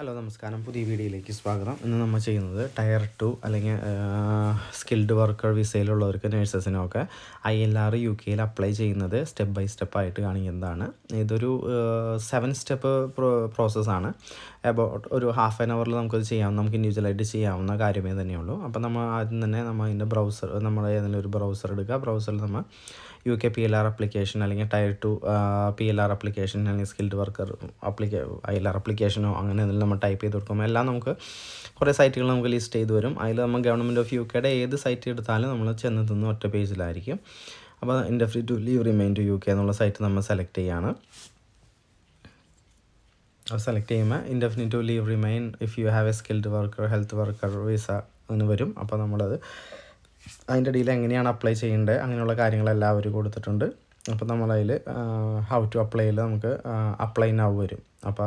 Hello നമസ്കാരം, പുതിയ വീഡിയോയിലേക്ക് സ്വാഗതം. ഇന്ന് നമ്മൾ ചെയ്യുന്നത് ടയർ 2 അല്ലെങ്കിൽ സ്കിൽഡ് വർക്കർ വിസയിലുള്ളവർക്ക് നേഴ്സസിനൊക്കെ ILR UK അപ്ലൈ ചെയ്യുന്നത് സ്റ്റെപ്പ് ബൈ സ്റ്റെപ്പായിട്ട് കാണിക്കുന്നതാണ്. ഇതൊരു 7 സ്റ്റെപ്പ് പ്രോസസ്സാണ്. അബൌട്ട് ഒരു ഹാഫ് ആൻ അവറിൽ നമുക്കത് ചെയ്യാം, നമുക്ക് ഇൻഡിവിജ്വലായിട്ട് ചെയ്യാവുന്ന കാര്യമേ തന്നെയുള്ളൂ. അപ്പോൾ നമ്മൾ ആദ്യം തന്നെ അതിൻ്റെ ബ്രൗസർ, നമ്മുടെ ഏതെങ്കിലും ഒരു ബ്രൗസർ എടുക്കുക. ബ്രൗസറിൽ നമ്മൾ UK PLR അപ്ലിക്കേഷൻ അല്ലെങ്കിൽ ടയർ 2 PLR അപ്ലിക്കേഷൻ അല്ലെങ്കിൽ സ്കിൽഡ് വർക്കർ ILR അപ്ലിക്കേഷനോ അങ്ങനെ എന്തെങ്കിലും നമ്മൾ ടൈപ്പ് ചെയ്ത് കൊടുക്കുമ്പോൾ എല്ലാം നമുക്ക് കുറേ സൈറ്റുകൾ നമുക്ക് ലിസ്റ്റ് ചെയ്ത് വരും. അതിൽ നമ്മൾ ഗവൺമെൻറ് ഓഫ് UKയുടെ ഏത് സൈറ്റ് എടുത്താലും നമ്മൾ ചെന്നെത്തുന്ന ഒറ്റ പേജിലായിരിക്കും. അപ്പോൾ indefinite to leave remain to UK എന്നുള്ള സൈറ്റ് നമ്മൾ സെലക്ട് ചെയ്യുകയാണ്. അത് സെലക്ട് ചെയ്യുമ്പോൾ indefinite to leave remain if you have a skilled worker health worker visa എന്ന് വരും. അപ്പോൾ നമ്മളത് അതിൻ്റെ ഇടയിൽ എങ്ങനെയാണ് അപ്ലൈ ചെയ്യേണ്ടത് അങ്ങനെയുള്ള കാര്യങ്ങളെല്ലാം അവർ കൊടുത്തിട്ടുണ്ട്. അപ്പോൾ നമ്മളതിൽ ഹൗ ടു അപ്ലൈയിൽ നമുക്ക് അപ്ലൈ നൗ വരും. അപ്പോൾ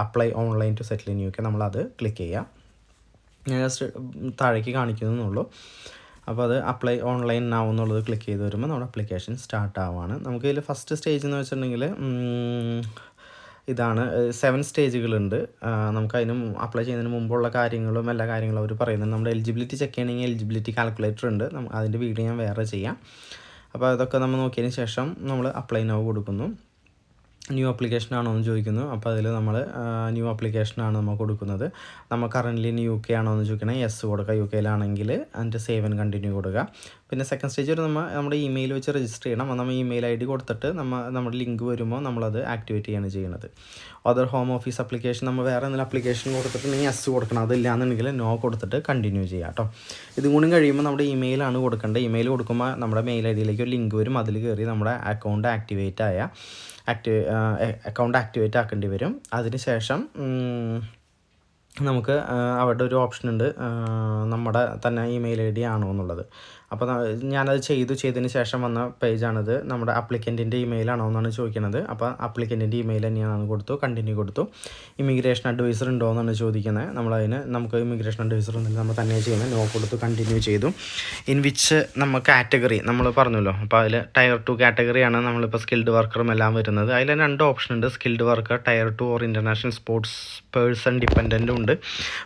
apply online to settle in UK നമ്മളത് ക്ലിക്ക് ചെയ്യാം. ഞാൻ ജസ്റ്റ് താഴേക്ക് കാണിക്കുന്നുള്ളൂ. അപ്പോൾ അത് അപ്ലൈ ഓൺലൈൻ നൗ എന്നുള്ളത് ക്ലിക്ക് ചെയ്ത് വരുമ്പോൾ നമ്മുടെ അപ്ലിക്കേഷൻ സ്റ്റാർട്ട് ആവുകയാണ്. നമുക്കിതിൽ ഫസ്റ്റ് സ്റ്റേജ് എന്ന് വെച്ചിട്ടുണ്ടെങ്കിൽ ഇതാണ്. 7 സ്റ്റേജുകളുണ്ട്. നമുക്കതിനും അപ്ലൈ ചെയ്യുന്നതിന് മുമ്പുള്ള കാര്യങ്ങളും എല്ലാ കാര്യങ്ങളും അവർ പറയുന്നുണ്ട്. നമ്മുടെ എലിജിബിലിറ്റി ചെക്ക് ചെയ്യണമെങ്കിൽ എലിജിബിലിറ്റി കാൽക്കുലേറ്റർ ഉണ്ട്, അതിൻ്റെ വീഡിയോ ഞാൻ വേറെ ചെയ്യാം. അപ്പോൾ അതൊക്കെ നമ്മൾ നോക്കിയതിന് ശേഷം നമ്മൾ അപ്ലൈ നൗ കൊടുക്കുന്നു. ന്യൂ ആപ്ലിക്കേഷൻ ആണോ എന്ന് ചോദിക്കുന്നു. അപ്പോൾ അതിൽ നമ്മൾ ന്യൂ ആപ്ലിക്കേഷനാണ് നമ്മൾ കൊടുക്കുന്നത്. നമ്മൾ കറൻ്റ്ലി UK ആണോ എന്ന് ചോദിക്കണേ യെസ് കൊടുക്കുക. UKയിലാണെങ്കിൽ അതിൻ്റെ സേവ് ആൻഡ് കണ്ടിന്യൂ കൊടുക്കുക. പിന്നെ സെക്കൻഡ് സ്റ്റേജ് നമ്മുടെ ഇമെയിൽ വെച്ച് രജിസ്റ്റർ ചെയ്യണം. നമ്മൾ ഇമെയിൽ ID കൊടുത്തിട്ട് നമ്മുടെ ലിങ്ക് വരുമ്പോൾ നമ്മളത് ആക്ടിവേറ്റ് ചെയ്യാണ് ചെയ്യുന്നത്. അതർ ഹോം ഓഫീസ് അപ്ലിക്കേഷൻ നമ്മൾ വേറെ എന്തെങ്കിലും അപ്ലിക്കേഷൻ കൊടുത്തിട്ടുണ്ടെങ്കിൽ യെസ് കൊടുക്കണം. അതില്ലാന്നുണ്ടെങ്കിൽ നോ കൊടുത്തിട്ട് കണ്ടിന്യൂ ചെയ്യാം കേട്ടോ. ഇതും കൂടി കഴിയുമ്പോൾ നമ്മുടെ ഇമെയിലാണ് കൊടുക്കേണ്ടത്. ഇമെയിൽ കൊടുക്കുമ്പോൾ നമ്മുടെ മെയിൽ ID ഒരു ലിങ്ക് വരും. അതിൽ കയറി നമ്മുടെ അക്കൗണ്ട് ആക്ടിവേറ്റ് ആക്കേണ്ടി വരും. അതിനുശേഷം നമുക്ക് അവിടെ ഒരു ഓപ്ഷൻ ഉണ്ട്, നമ്മുടെ തന്നെ ഇമെയിൽ ID ആണോ എന്നുള്ളത്. അപ്പോൾ ഞാനത് ചെയ്തതിന് ശേഷം വന്ന പേജാണിത്. നമ്മുടെ അപ്ലിക്കൻറ്റിൻ്റെ ഇമെയിലാണോ എന്നാണ് ചോദിക്കുന്നത്. അപ്പോൾ അപ്ലിക്കൻറ്റിൻ്റെ ഇമെയിൽ തന്നെയാണ് കൊടുത്തു, കണ്ടിന്യൂ കൊടുത്തു. ഇമിഗ്രേഷൻ അഡ്വൈസർ ഉണ്ടോ എന്നാണ് ചോദിക്കുന്നത്. നമുക്ക് ഇമിഗ്രേഷൻ അഡ്വൈസർ ഉണ്ടെങ്കിൽ നമ്മൾ തന്നെ ചെയ്യുന്നത്. നോ കൊടുത്തു, കണ്ടിന്യൂ ചെയ്തു. ഇൻ വിച്ച് നമ്മൾ കാറ്റഗറി നമ്മൾ പറഞ്ഞല്ലോ. അപ്പോൾ അതിൽ ടയർ 2 കാറ്റഗറിയാണ് നമ്മളിപ്പോൾ സ്കിൽഡ് വർക്കറും എല്ലാം വരുന്നത്. അതിൽ 2 ഓപ്ഷൻ ഉണ്ട്, skilled worker tier 2 or international sports person ഡിപ്പെൻഡൻറ്റും ഉണ്ട്.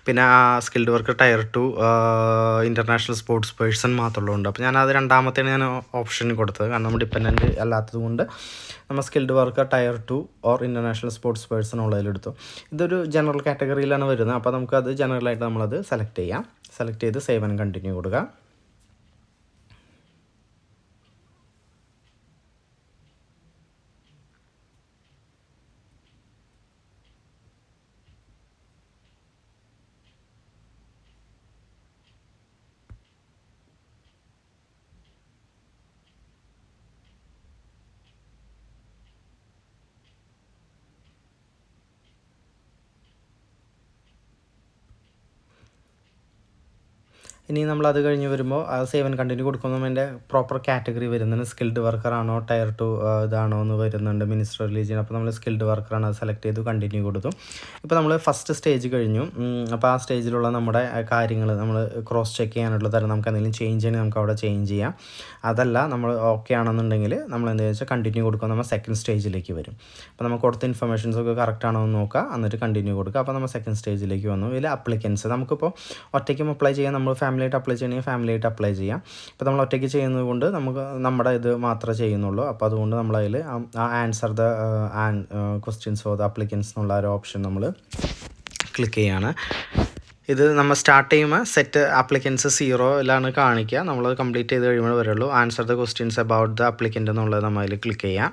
പിന്നെ skilled worker tier 2 international sports person മാത്രമുള്ളൂ. അപ്പോൾ ഞാനത് രണ്ടാമത്തെയാണ് ഞാൻ ഓപ്ഷൻ കൊടുത്തത്, കാരണം നമ്മൾ ഡിപ്പെൻഡൻറ്റ് അല്ലാത്തത് കൊണ്ട് നമ്മൾ skilled worker tier 2 or international sports person ഉള്ളതിലെടുത്തു. ഇതൊരു ജനറൽ കാറ്റഗറിയിലാണ് വരുന്നത്. അപ്പോൾ നമുക്കത് ജനറലായിട്ട് നമ്മളത് സെലക്ട് ചെയ്യാം. സെലക്ട് ചെയ്ത് സേവ് ആൻഡ് കണ്ടിന്യൂ കൊടുക്കുക. ഇനി നമ്മളത് കഴിഞ്ഞ് വരുമ്പോൾ സേവ് ആൻഡ് കണ്ടിന്യൂ കൊടുക്കുമ്പോൾ അതിൻ്റെ പ്രോപ്പർ കാറ്റഗറി വരുന്നുണ്ട്. സ്കിൽഡ് വർക്കർ ആണോ ടയർ 2 ഇതാണോ എന്ന് വരുന്നുണ്ട്, മിനിസ്റ്റർ റിലീജിയൻ. അപ്പോൾ നമ്മൾ സ്കിൽഡ് വർക്കറാണ്, അത് സെലക്ട് ചെയ്തു, കണ്ടിന്യൂ കൊടുത്തു. ഇപ്പോൾ നമ്മൾ ഫസ്റ്റ് സ്റ്റേജ് കഴിഞ്ഞു. അപ്പോൾ ആ സ്റ്റേജിലുള്ള നമ്മുടെ കാര്യങ്ങൾ നമ്മൾ ക്രോസ് ചെക്ക് ചെയ്യാനുള്ള തരം, നമുക്ക് എന്തെങ്കിലും ചേഞ്ച് ചെയ്യണമെങ്കിൽ നമുക്ക് അവിടെ ചേഞ്ച് ചെയ്യാം. അതല്ല നമ്മൾ ഓക്കെ ആണെന്നുണ്ടെങ്കിൽ നമ്മൾ എന്താണെന്ന് വെച്ചാൽ കണ്ടിന്യൂ കൊടുക്കുക, നമ്മൾ സെക്കൻഡ് സ്റ്റേജിലേക്ക് വരും. അപ്പോൾ നമുക്ക് കൊടുത്ത ഇൻഫർമേഷൻസൊക്കെ കറക്റ്റ് ആണോ എന്ന് നോക്കുക, എന്നിട്ട് കണ്ടിന്യൂ കൊടുക്കുക. അപ്പോൾ നമ്മൾ സെക്കൻഡ് സ്റ്റേജിലേക്ക് വന്നു. ഇതിൽ അപ്ലിക്കൻസ് നമുക്കിപ്പോൾ ഒറ്റയ്ക്കും അപ്ലൈ ചെയ്യാം, നമ്മൾ ഫാമിലിയായിട്ട് അപ്ലൈ ചെയ്യണമെങ്കിൽ ഫാമിലിയായിട്ട് അപ്ലൈ ചെയ്യാം. ഇപ്പോൾ നമ്മൾ ഒറ്റയ്ക്ക് ചെയ്യുന്നത് കൊണ്ട് നമുക്ക് നമ്മുടെ ഇത് മാത്രമേ ചെയ്യുന്നുള്ളൂ. അപ്പോൾ അതുകൊണ്ട് നമ്മളതിൽ answer the questions for the applicants എന്നുള്ള ഒരു ഓപ്ഷൻ നമ്മൾ ക്ലിക്ക് ചെയ്യാണ്. ഇത് നമ്മൾ സ്റ്റാർട്ട് ചെയ്യുമ്പോൾ സെറ്റ് അപ്ലിക്കൻസ് 0ലാണ് കാണിക്കുക. നമ്മളത് കംപ്ലീറ്റ് ചെയ്ത് കഴിയുമ്പോൾ വരുള്ളൂ answer the questions about the applicant എന്നുള്ളത് നമ്മൾ അതിൽ ക്ലിക്ക് ചെയ്യാം.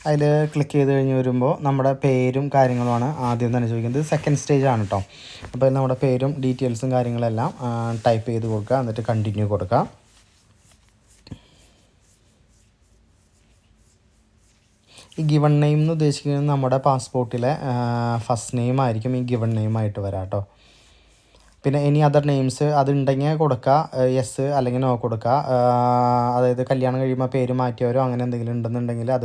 അതിൽ ക്ലിക്ക് ചെയ്ത് കഴിഞ്ഞ് വരുമ്പോൾ നമ്മുടെ പേരും കാര്യങ്ങളുമാണ് ആദ്യം തന്നെ ചോദിക്കുന്നത്. സെക്കൻഡ് സ്റ്റേജ് ആണ് കേട്ടോ. അപ്പോൾ നമ്മുടെ പേരും ഡീറ്റെയിൽസും കാര്യങ്ങളെല്ലാം ടൈപ്പ് ചെയ്ത് കൊടുക്കുക, എന്നിട്ട് കണ്ടിന്യൂ കൊടുക്കുക. ഈ ഗിവൺ നെയിം എന്ന് ഉദ്ദേശിക്കുന്നത് നമ്മുടെ പാസ്പോർട്ടിലെ ഫസ്റ്റ് നെയിം ആയിരിക്കും ഈ ഗിവൺ നെയിം ആയിട്ട് വരാം കേട്ടോ. പിന്നെ ഇനി അതർ നെയിംസ് അതുണ്ടെങ്കിൽ കൊടുക്കുക, യെസ് അല്ലെങ്കിൽ നോ കൊടുക്കുക. അതായത് കല്യാണം കഴിയുമ്പോൾ പേര് മാറ്റിയവരോ അങ്ങനെ എന്തെങ്കിലും ഉണ്ടെന്നുണ്ടെങ്കിൽ അത്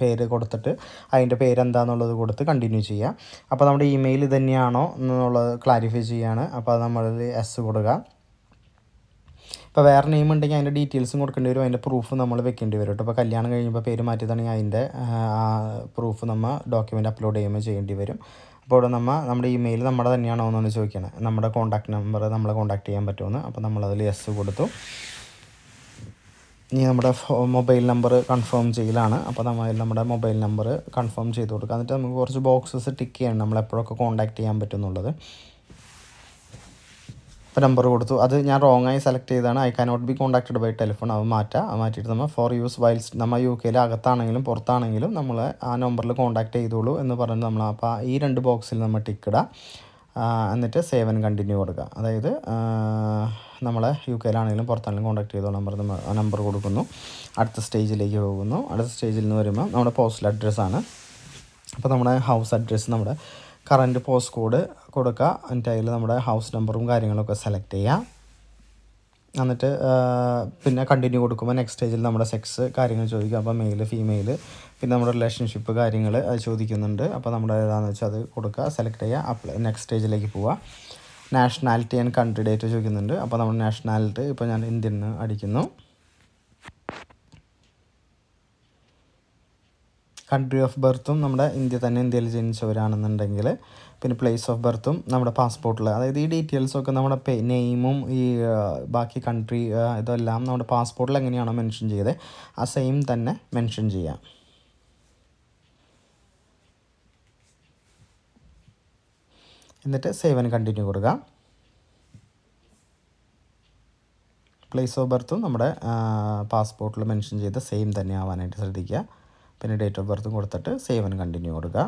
പേര് കൊടുത്തിട്ട് അതിൻ്റെ പേരെന്താണെന്നുള്ളത് കൊടുത്ത് കണ്ടിന്യൂ ചെയ്യുക. അപ്പോൾ നമ്മുടെ ഇമെയിൽ ഇത് തന്നെയാണോ എന്നുള്ളത് ക്ലാരിഫൈ ചെയ്യുകയാണ്. അപ്പോൾ അത് നമ്മൾ യെസ് കൊടുക്കുക. ഇപ്പോൾ വേറെ നെയിം ഉണ്ടെങ്കിൽ അതിൻ്റെ ഡീറ്റെയിൽസും കൊടുക്കേണ്ടി വരും, അതിൻ്റെ പ്രൂഫ് നമ്മൾ വെക്കേണ്ടി വരും കേട്ടോ. ഇപ്പോൾ കല്യാണം കഴിയുമ്പോൾ പേര് മാറ്റിയതാണെങ്കിൽ അതിൻ്റെ പ്രൂഫ് നമ്മൾ ഡോക്യുമെൻ്റ് അപ്ലോഡ് ചെയ്യുമ്പോൾ ചെയ്യേണ്ടി വരും. അപ്പോൾ ഇവിടെ നമ്മുടെ ഇമെയിൽ നമ്മുടെ തന്നെയാണോ എന്നാണ് ചോദിക്കണേ, നമ്മുടെ കോൺടാക്ട് നമ്പർ നമ്മളെ കോൺടാക്ട് ചെയ്യാൻ പറ്റുമെന്ന്. അപ്പോൾ നമ്മളതിൽ യെസ് കൊടുത്തു. ഇനി നമ്മുടെ മൊബൈൽ നമ്പർ കൺഫേം ചെയ്യലാണ്. അപ്പോൾ നമ്മുടെ മൊബൈൽ നമ്പർ കൺഫേം ചെയ്ത് കൊടുക്കുക. എന്നിട്ട് നമുക്ക് കുറച്ച് ബോക്സസ് ടിക്ക് ചെയ്യണം, നമ്മളെപ്പോഴൊക്കെ കോൺടാക്ട് ചെയ്യാൻ പറ്റുമെന്നുള്ളത്. ഇപ്പോൾ നമ്പർ കൊടുത്തു. അത് ഞാൻ റോങ് ആയി സെലക്ട് ചെയ്താണ്. I cannot be contacted by telephone. അത് മാറ്റിയിട്ട് നമ്മൾ ഫോർ യൂസ് വൈൽസ് നമ്മൾ UK അകത്താണെങ്കിലും പുറത്താണെങ്കിലും നമ്മൾ ആ നമ്പറിൽ കോൺടാക്ട് ചെയ്തോളൂ എന്ന് പറഞ്ഞ് നമ്മൾ അപ്പോൾ ഈ 2 ബോക്സിൽ നമ്മൾ ടിക്കിടുക. എന്നിട്ട് സേവ് ആൻഡ് കണ്ടിന്യൂ കൊടുക്കുക. അതായത് നമ്മളെ UK പുറത്താണെങ്കിലും കോൺടാക്ട് ചെയ്തോളാം നമ്പർ കൊടുക്കുന്നു. അടുത്ത സ്റ്റേജിലേക്ക് പോകുന്നു. അടുത്ത സ്റ്റേജിൽ നിന്ന് വരുമ്പോൾ നമ്മുടെ പോസ്റ്റൽ അഡ്രസ്സാണ്. അപ്പോൾ നമ്മുടെ ഹൗസ് അഡ്രസ്സ് നമ്മുടെ കറൻറ്റ് പോസ്റ്റ് കോഡ് കൊടുക്കുക. എന്നിട്ട് അതിൽ നമ്മുടെ ഹൗസ് നമ്പറും കാര്യങ്ങളൊക്കെ സെലക്ട് ചെയ്യുക. എന്നിട്ട് പിന്നെ കണ്ടിന്യൂ കൊടുക്കുമ്പോൾ നെക്സ്റ്റ് സ്റ്റേജിൽ നമ്മുടെ സെക്സ് കാര്യങ്ങൾ ചോദിക്കുക. അപ്പോൾ മെയിൽ ഫീമെയിൽ പിന്നെ നമ്മുടെ റിലേഷൻഷിപ്പ് കാര്യങ്ങൾ അത് ചോദിക്കുന്നുണ്ട്. അപ്പോൾ നമ്മുടെ ഏതാണെന്ന് വെച്ചാൽ അത് കൊടുക്കുക, സെലക്ട് ചെയ്യുക, നെക്സ്റ്റ് സ്റ്റേജിലേക്ക് പോവുക. നാഷണാലിറ്റി ആൻഡ് കൺട്രി ഡേറ്റ് ചോദിക്കുന്നുണ്ട്. അപ്പോൾ നമ്മുടെ നാഷണാലിറ്റി ഇപ്പോൾ ഞാൻ ഇന്ത്യൻ അടിക്കുന്നു. കൺട്രി ഓഫ് ബർത്തും നമ്മുടെ ഇന്ത്യയിൽ ജനിച്ചവരാണെന്നുണ്ടെങ്കിൽ, പിന്നെ പ്ലേസ് ഓഫ് ബർത്തും നമ്മുടെ പാസ്പോർട്ടിൽ, അതായത് ഈ ഡീറ്റെയിൽസൊക്കെ നമ്മുടെ നെയിമും ഈ ബാക്കി കൺട്രി ഇതെല്ലാം നമ്മുടെ പാസ്പോർട്ടിൽ എങ്ങനെയാണോ മെൻഷൻ ചെയ്തത് ആ സെയിം തന്നെ മെൻഷൻ ചെയ്യാം. എന്നിട്ട് സേവ് ആൻഡ് കണ്ടിന്യൂ കൊടുക്കുക. പ്ലേസ് ഓഫ് ബർത്തും നമ്മുടെ പാസ്പോർട്ടിൽ മെൻഷൻ ചെയ്ത സെയിം തന്നെ ആവാനായിട്ട് ശ്രദ്ധിക്കുക. പിന്നെ ഡേറ്റ് ഓഫ് ബർത്തും കൊടുത്തിട്ട് സേവ് ആൻഡ് കണ്ടിന്യൂ കൊടുക്കുക.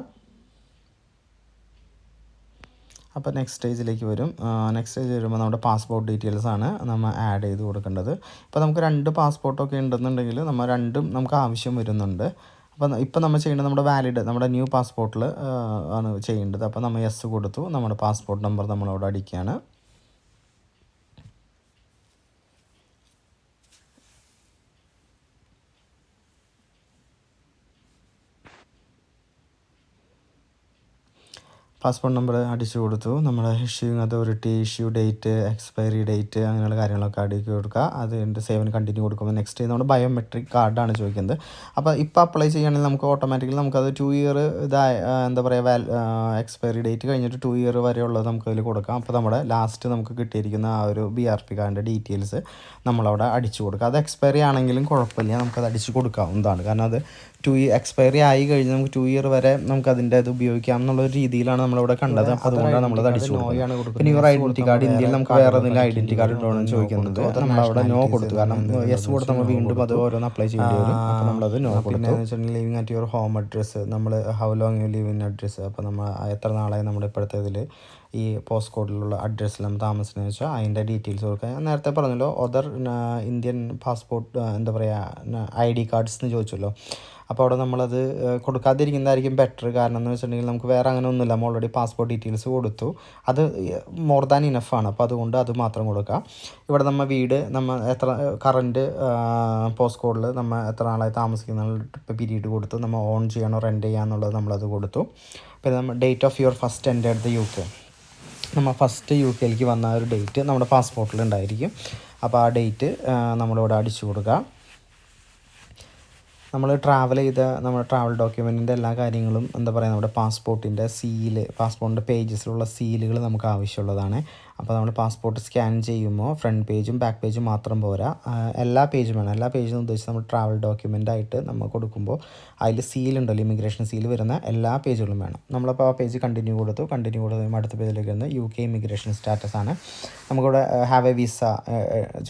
അപ്പോൾ നെക്സ്റ്റ് സ്റ്റേജിലേക്ക് വരും. നെക്സ്റ്റ് സ്റ്റേജ് വരുമ്പോൾ നമ്മുടെ പാസ്പോർട്ട് ഡീറ്റെയിൽസാണ് നമ്മൾ ആഡ് ചെയ്ത് കൊടുക്കേണ്ടത്. ഇപ്പോൾ നമുക്ക് 2 പാസ്പോർട്ടൊക്കെ ഉണ്ടെന്നുണ്ടെങ്കിൽ നമ്മൾ രണ്ടും നമുക്ക് ആവശ്യം വരുന്നുണ്ട്. അപ്പോൾ ഇപ്പോൾ നമ്മൾ ചെയ്യേണ്ടത് നമ്മുടെ ന്യൂ പാസ്പോർട്ടിൽ ആണ് ചെയ്യേണ്ടത്. അപ്പോൾ നമ്മൾ യെസ് കൊടുത്തു. നമ്മുടെ പാസ്പോർട്ട് നമ്പർ നമ്മളവിടെ അടിക്കുകയാണ്. പാസ്പോർട്ട് നമ്പർ അടിച്ചു കൊടുത്തു. നമ്മുടെ issuing authority, issue date, expiry date അങ്ങനെയുള്ള കാര്യങ്ങളൊക്കെ അടുക്കി കൊടുക്കുക. അതിൻ്റെ സേവ് ആൻഡ് കണ്ടിന്യൂ കൊടുക്കുമ്പോൾ നെക്സ്റ്റ് നമ്മുടെ ബയോമെട്രിക് കാർഡാണ് ചോദിക്കുന്നത്. അപ്പോൾ ഇപ്പോൾ അപ്ലൈ ചെയ്യുകയാണെങ്കിൽ നമുക്ക് ഓട്ടോമാറ്റിക്കലി നമുക്കത് 2 ഇയർ എക്സ്പയറി ഡേറ്റ് കഴിഞ്ഞിട്ട് 2 ഇയർ വരെയുള്ളത് നമുക്കതിൽ കൊടുക്കാം. അപ്പോൾ നമ്മുടെ ലാസ്റ്റ് നമുക്ക് കിട്ടിയിരിക്കുന്ന ആ ഒരു BRP കാർഡിൻ്റെ ഡീറ്റെയിൽസ് നമ്മളവിടെ അടിച്ചു കൊടുക്കുക. അത് എക്സ്പയറി ആണെങ്കിലും കുഴപ്പമില്ല, നമുക്കത് അടിച്ചു കൊടുക്കാവുന്നതാണ്. കാരണം അത് എക്സ്പയറി ആയി കഴിഞ്ഞ് നമുക്ക് 2 ഇയർ വരെ നമുക്കതിൻ്റെ അത് ഉപയോഗിക്കാം എന്നുള്ളൊരു രീതിയിലാണ് നമ്മളിവിടെ കണ്ടത്. അപ്പോൾ അതുകൊണ്ടാണ് നമ്മളത് അടിച്ചു കൊടുക്കുന്നത്. പിന്നെ യുവർ ഐഡൻറ്റി കാർഡ്, ഇന്ത്യയിൽ നമുക്ക് വേറെ എന്തെങ്കിലും ഐഡൻറ്റി കാർഡ് ഉണ്ടോയെന്ന് ചോദിക്കുന്നത്. നമ്മളവിടെ നോ കൊടുത്തു. കാരണം യെസ് കൊടുത്ത് നമ്മൾ വീണ്ടും അത് ഓരോന്ന് അപ്ലൈ ചെയ്യേണ്ടി വരും. അപ്പോൾ നമ്മളത് നോ കൊടുത്തു. പിന്നെ വെച്ചിട്ടുണ്ടെങ്കിൽ living at your home address, നമ്മൾ how long you live in address. അപ്പോൾ നമ്മൾ എത്ര നാളായി നമ്മുടെ ഇപ്പോഴത്തെ ഇതിൽ ഈ പോസ്റ്റ് കോഡിലുള്ള അഡ്രസ്സിൽ നമ്മൾ താമസിക്കുന്നത് വെച്ചാൽ അതിൻ്റെ ഡീറ്റെയിൽസ് കൊടുക്കുക. ഞാൻ നേരത്തെ പറഞ്ഞല്ലോ ഇന്ത്യൻ പാസ്പോർട്ട് ID കാർഡ്സ് എന്ന് ചോദിച്ചല്ലോ. അപ്പോൾ അവിടെ നമ്മളത് കൊടുക്കാതിരിക്കുന്നതായിരിക്കും ബെറ്റർ. കാരണം എന്ന് വെച്ചിട്ടുണ്ടെങ്കിൽ നമുക്ക് വേറെ അങ്ങനെ ഒന്നുമില്ല, നമ്മൾ ഓൾറെഡി പാസ്പോർട്ട് ഡീറ്റെയിൽസ് കൊടുത്തു, അത് മോർ ദാൻ ഇനഫാണ്. അപ്പോൾ അതുകൊണ്ട് അത് മാത്രം കൊടുക്കുക. ഇവിടെ നമ്മൾ എത്ര കറൻറ്റ് പോസ്റ്റ് കോഡിൽ നമ്മൾ എത്ര നാളായി താമസിക്കുന്ന പീരീഡ് കൊടുത്തു, നമ്മൾ ഓൺ ചെയ്യണോ റെൻ്റ് ചെയ്യാന്നുള്ളത് നമ്മളത് കൊടുത്തു. പിന്നെ നമ്മൾ date of your first entered the UK, നമ്മൾ ഫസ്റ്റ് UK വന്ന ഒരു ഡേറ്റ് നമ്മുടെ പാസ്പോർട്ടിൽ ഉണ്ടായിരിക്കും. അപ്പോൾ ആ ഡേറ്റ് നമ്മളിവിടെ അടിച്ചു കൊടുക്കുക. നമ്മൾ ട്രാവൽ ചെയ്ത നമ്മുടെ ട്രാവൽ ഡോക്യുമെൻറ്റിൻ്റെ എല്ലാ കാര്യങ്ങളും നമ്മുടെ പാസ്പോർട്ടിൻ്റെ പേജസിലുള്ള സീലുകൾ നമുക്ക് ആവശ്യമുള്ളതാണ്. അപ്പോൾ നമ്മൾ പാസ്പോർട്ട് സ്കാൻ ചെയ്യുമ്പോൾ ഫ്രണ്ട് പേജും ബാക്ക് പേജും മാത്രം പോരാ, എല്ലാ പേജും വേണം. എല്ലാ പേജും ഉദ്ദേശിച്ച് നമ്മൾ ട്രാവൽ ഡോക്യുമെൻ്റായിട്ട് നമ്മൾ കൊടുക്കുമ്പോൾ അതിൽ സീലുണ്ടല്ലോ, ഇമിഗ്രേഷൻ സീൽ വരുന്ന എല്ലാ പേജുകളും വേണം. നമ്മളപ്പോൾ ആ പേജ് കണ്ടിന്യൂ കൊടുത്ത് അടുത്ത പേജിലേക്ക് വരുന്നത് UK ഇമിഗ്രേഷൻ സ്റ്റാറ്റസ് ആണ്. നമുക്കിവിടെ ഹാവ് എ വിസ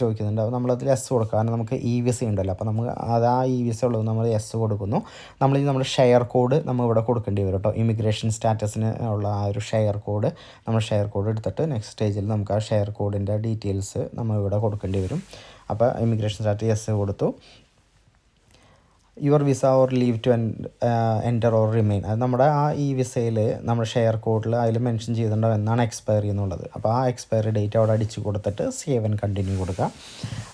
ചോദിക്കുന്നുണ്ട്. അപ്പോൾ നമ്മളതിൽ എസ് കൊടുക്കുക. കാരണം നമുക്ക് വിസ ഉണ്ടല്ലോ. അപ്പോൾ നമുക്ക് അത് ആ വിസ ഉള്ളത് നമ്മൾ എസ് കൊടുക്കുന്നു. നമ്മുടെ ഷെയർ കോഡ് നമ്മൾ ഇവിടെ കൊടുക്കേണ്ടി വരും കേട്ടോ. ഇമിഗ്രേഷൻ സ്റ്റാറ്റസിന് ഉള്ള ആ ഒരു ഷെയർ കോഡ് എടുത്തിട്ട് നെക്സ്റ്റ് സ്റ്റേജിൽ നമുക്ക് ആ ഷെയർ കോഡിൻ്റെ ഡീറ്റെയിൽസ് നമ്മൾ ഇവിടെ കൊടുക്കേണ്ടി വരും. അപ്പോൾ ഇമിഗ്രേഷൻ സ്റ്റാറ്റസ് എസ് കൊടുത്തു. Your visa or leave to enter or remain, അത് നമ്മുടെ ആ വിസയിൽ നമ്മുടെ ഷെയർ കോഡിൽ അതിൽ മെൻഷൻ ചെയ്തിട്ടുണ്ടാവും എന്നാണ് എക്സ്പയറി എന്നുള്ളത്. അപ്പോൾ ആ എക്സ്പയറി ഡേറ്റ് അവിടെ അടിച്ച് കൊടുത്തിട്ട് സേവ് ആൻഡ് കണ്ടിന്യൂ കൊടുക്കുക.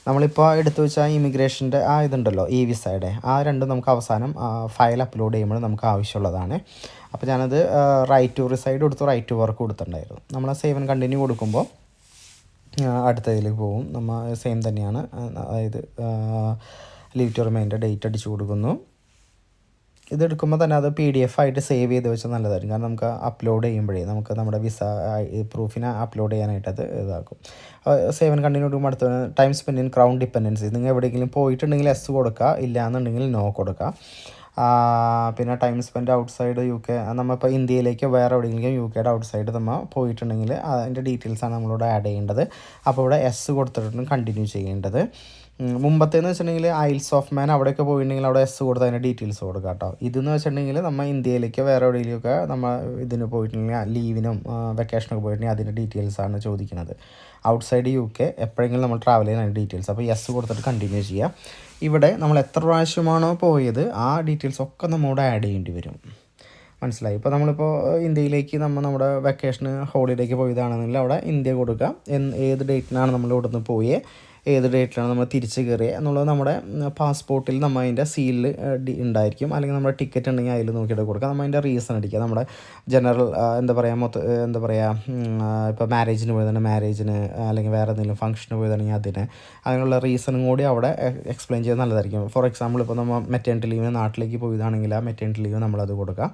നമ്മളിപ്പോൾ എടുത്തു വെച്ചാൽ ഇമിഗ്രേഷൻ്റെ ഇതുണ്ടല്ലോ, വിസയുടെ രണ്ടും നമുക്ക് അവസാനം ഫയൽ അപ്ലോഡ് ചെയ്യുമ്പോൾ നമുക്ക് ആവശ്യമുള്ളതാണ്. അപ്പോൾ ഞാനത് റൈറ്റ് ടു റിസൈഡ് കൊടുത്തു, റൈറ്റ് ടു വർക്ക് കൊടുത്തിട്ടുണ്ടായിരുന്നു. നമ്മൾ സേവ് ആൻഡ് കണ്ടിന്യൂ കൊടുക്കുമ്പോൾ അടുത്തതിലേക്ക് പോകും. നമ്മൾ സെയിം തന്നെയാണ്. അതായത് ലീവ് ടു റിമൈൻ്റെ ഡേറ്റ് അടിച്ചു കൊടുക്കുന്നു. ഇതെടുക്കുമ്പോൾ തന്നെ അത് PDF ആയിട്ട് സേവ് ചെയ്ത് വെച്ചാൽ നല്ലതായിരിക്കും. കാരണം നമുക്ക് അപ്ലോഡ് ചെയ്യുമ്പോഴേ നമുക്ക് നമ്മുടെ വിസ പ്രൂഫിനെ അപ്ലോഡ് ചെയ്യാനായിട്ട് അത് ഇതാക്കും. സേവ് ആൻഡ് കണ്ടിന്യൂ കൊടുക്കുമ്പോൾ അടുത്ത time spend in crown dependency. നിങ്ങൾ എവിടെയെങ്കിലും പോയിട്ടുണ്ടെങ്കിൽ എസ് കൊടുക്കുക, ഇല്ല എന്നുണ്ടെങ്കിൽ നോ കൊടുക്കുക. പിന്നെ ടൈം സ്പെൻഡ് ഔട്ട്സൈഡ് UK, നമ്മളിപ്പോൾ ഇന്ത്യയിലേക്ക് വേറെ എവിടെയെങ്കിലും UKയുടെ ഔട്ട്സൈഡ് നമ്മൾ പോയിട്ടുണ്ടെങ്കിൽ അതിൻ്റെ ഡീറ്റെയിൽസാണ് നമ്മളോട് ആഡ് ചെയ്യേണ്ടത്. അപ്പോൾ ഇവിടെ എസ് കൊടുത്തിട്ടാണ് കണ്ടിന്യൂ ചെയ്യേണ്ടത്. മുമ്പത്തേന്ന് വെച്ചിട്ടുണ്ടെങ്കിൽ ഐൽസ് ഓഫ് മാൻ അവിടെയൊക്കെ പോയിട്ടുണ്ടെങ്കിൽ അവിടെ എസ് കൊടുത്ത് അതിൻ്റെ ഡീറ്റെയിൽസ് കൊടുക്കുക കേട്ടോ. ഇതെന്ന് വെച്ചിട്ടുണ്ടെങ്കിൽ നമ്മൾ ഇന്ത്യയിലേക്ക് വേറെ എവിടെയെങ്കിലുമൊക്കെ നമ്മൾ ഇതിന് പോയിട്ടുണ്ടെങ്കിൽ ലീവിനും വെക്കേഷനൊക്കെ പോയിട്ടുണ്ടെങ്കിൽ അതിൻ്റെ ഡീറ്റെയിൽസാണ് ചോദിക്കുന്നത്. ഔട്ട്സൈഡ് UK എപ്പോഴെങ്കിലും നമ്മൾ ട്രാവൽ ചെയ്യുന്ന അതിൻ്റെ ഡീറ്റെയിൽസ്. അപ്പോൾ യെസ് കൊടുത്തിട്ട് കണ്ടിന്യൂ ചെയ്യുക. ഇവിടെ നമ്മൾ എത്ര പ്രാവശ്യമാണോ പോയത് ആ ഡീറ്റെയിൽസ് ഒക്കെ നമ്മോട് ആഡ് ചെയ്യേണ്ടി വരും. മനസ്സിലായി? ഇപ്പോൾ നമ്മളിപ്പോൾ ഇന്ത്യയിലേക്ക് നമ്മുടെ വെക്കേഷന് ഹോളിഡേക്ക് പോയതാണെന്നുണ്ടെങ്കിൽ അവിടെ ഇന്ത്യ കൊടുക്കുക. ഏത് ഡേറ്റിനാണ് നമ്മൾ ഇവിടെ നിന്ന് പോയേ, ഏത് ഡേറ്റിലാണ് നമ്മൾ തിരിച്ച് കയറിയത് എന്നുള്ളത് നമ്മുടെ പാസ്പോർട്ടിൽ നമ്മൾ അതിൻ്റെ സീലിൽ ഉണ്ടായിരിക്കും. അല്ലെങ്കിൽ നമ്മുടെ ടിക്കറ്റ് ഉണ്ടെങ്കിൽ അതിൽ നോക്കിയിട്ട് കൊടുക്കുക. നമ്മൾ അതിൻ്റെ റീസൺ അടിക്കുക. നമ്മുടെ ജനറൽ എന്താ പറയുക ഇപ്പോൾ മാരേജിന് പോയതാണ് മാരേജിന്, അല്ലെങ്കിൽ വേറെ എന്തെങ്കിലും ഫംഗ്ഷന് പോയതാണെങ്കിൽ അതിനുള്ള റീസണും കൂടി അവിടെ എക്സ്പ്ലെയിൻ ചെയ്യാൻ നല്ലതായിരിക്കും. ഫോർ എക്സാമ്പിൾ ഇപ്പോൾ നമ്മൾ മെറ്റേണിറ്റി ലീവിന് നാട്ടിലേക്ക് പോയതാണെങ്കിൽ ആ മെറ്റേണിറ്റി ലീവ് നമ്മളത് കൊടുക്കുക.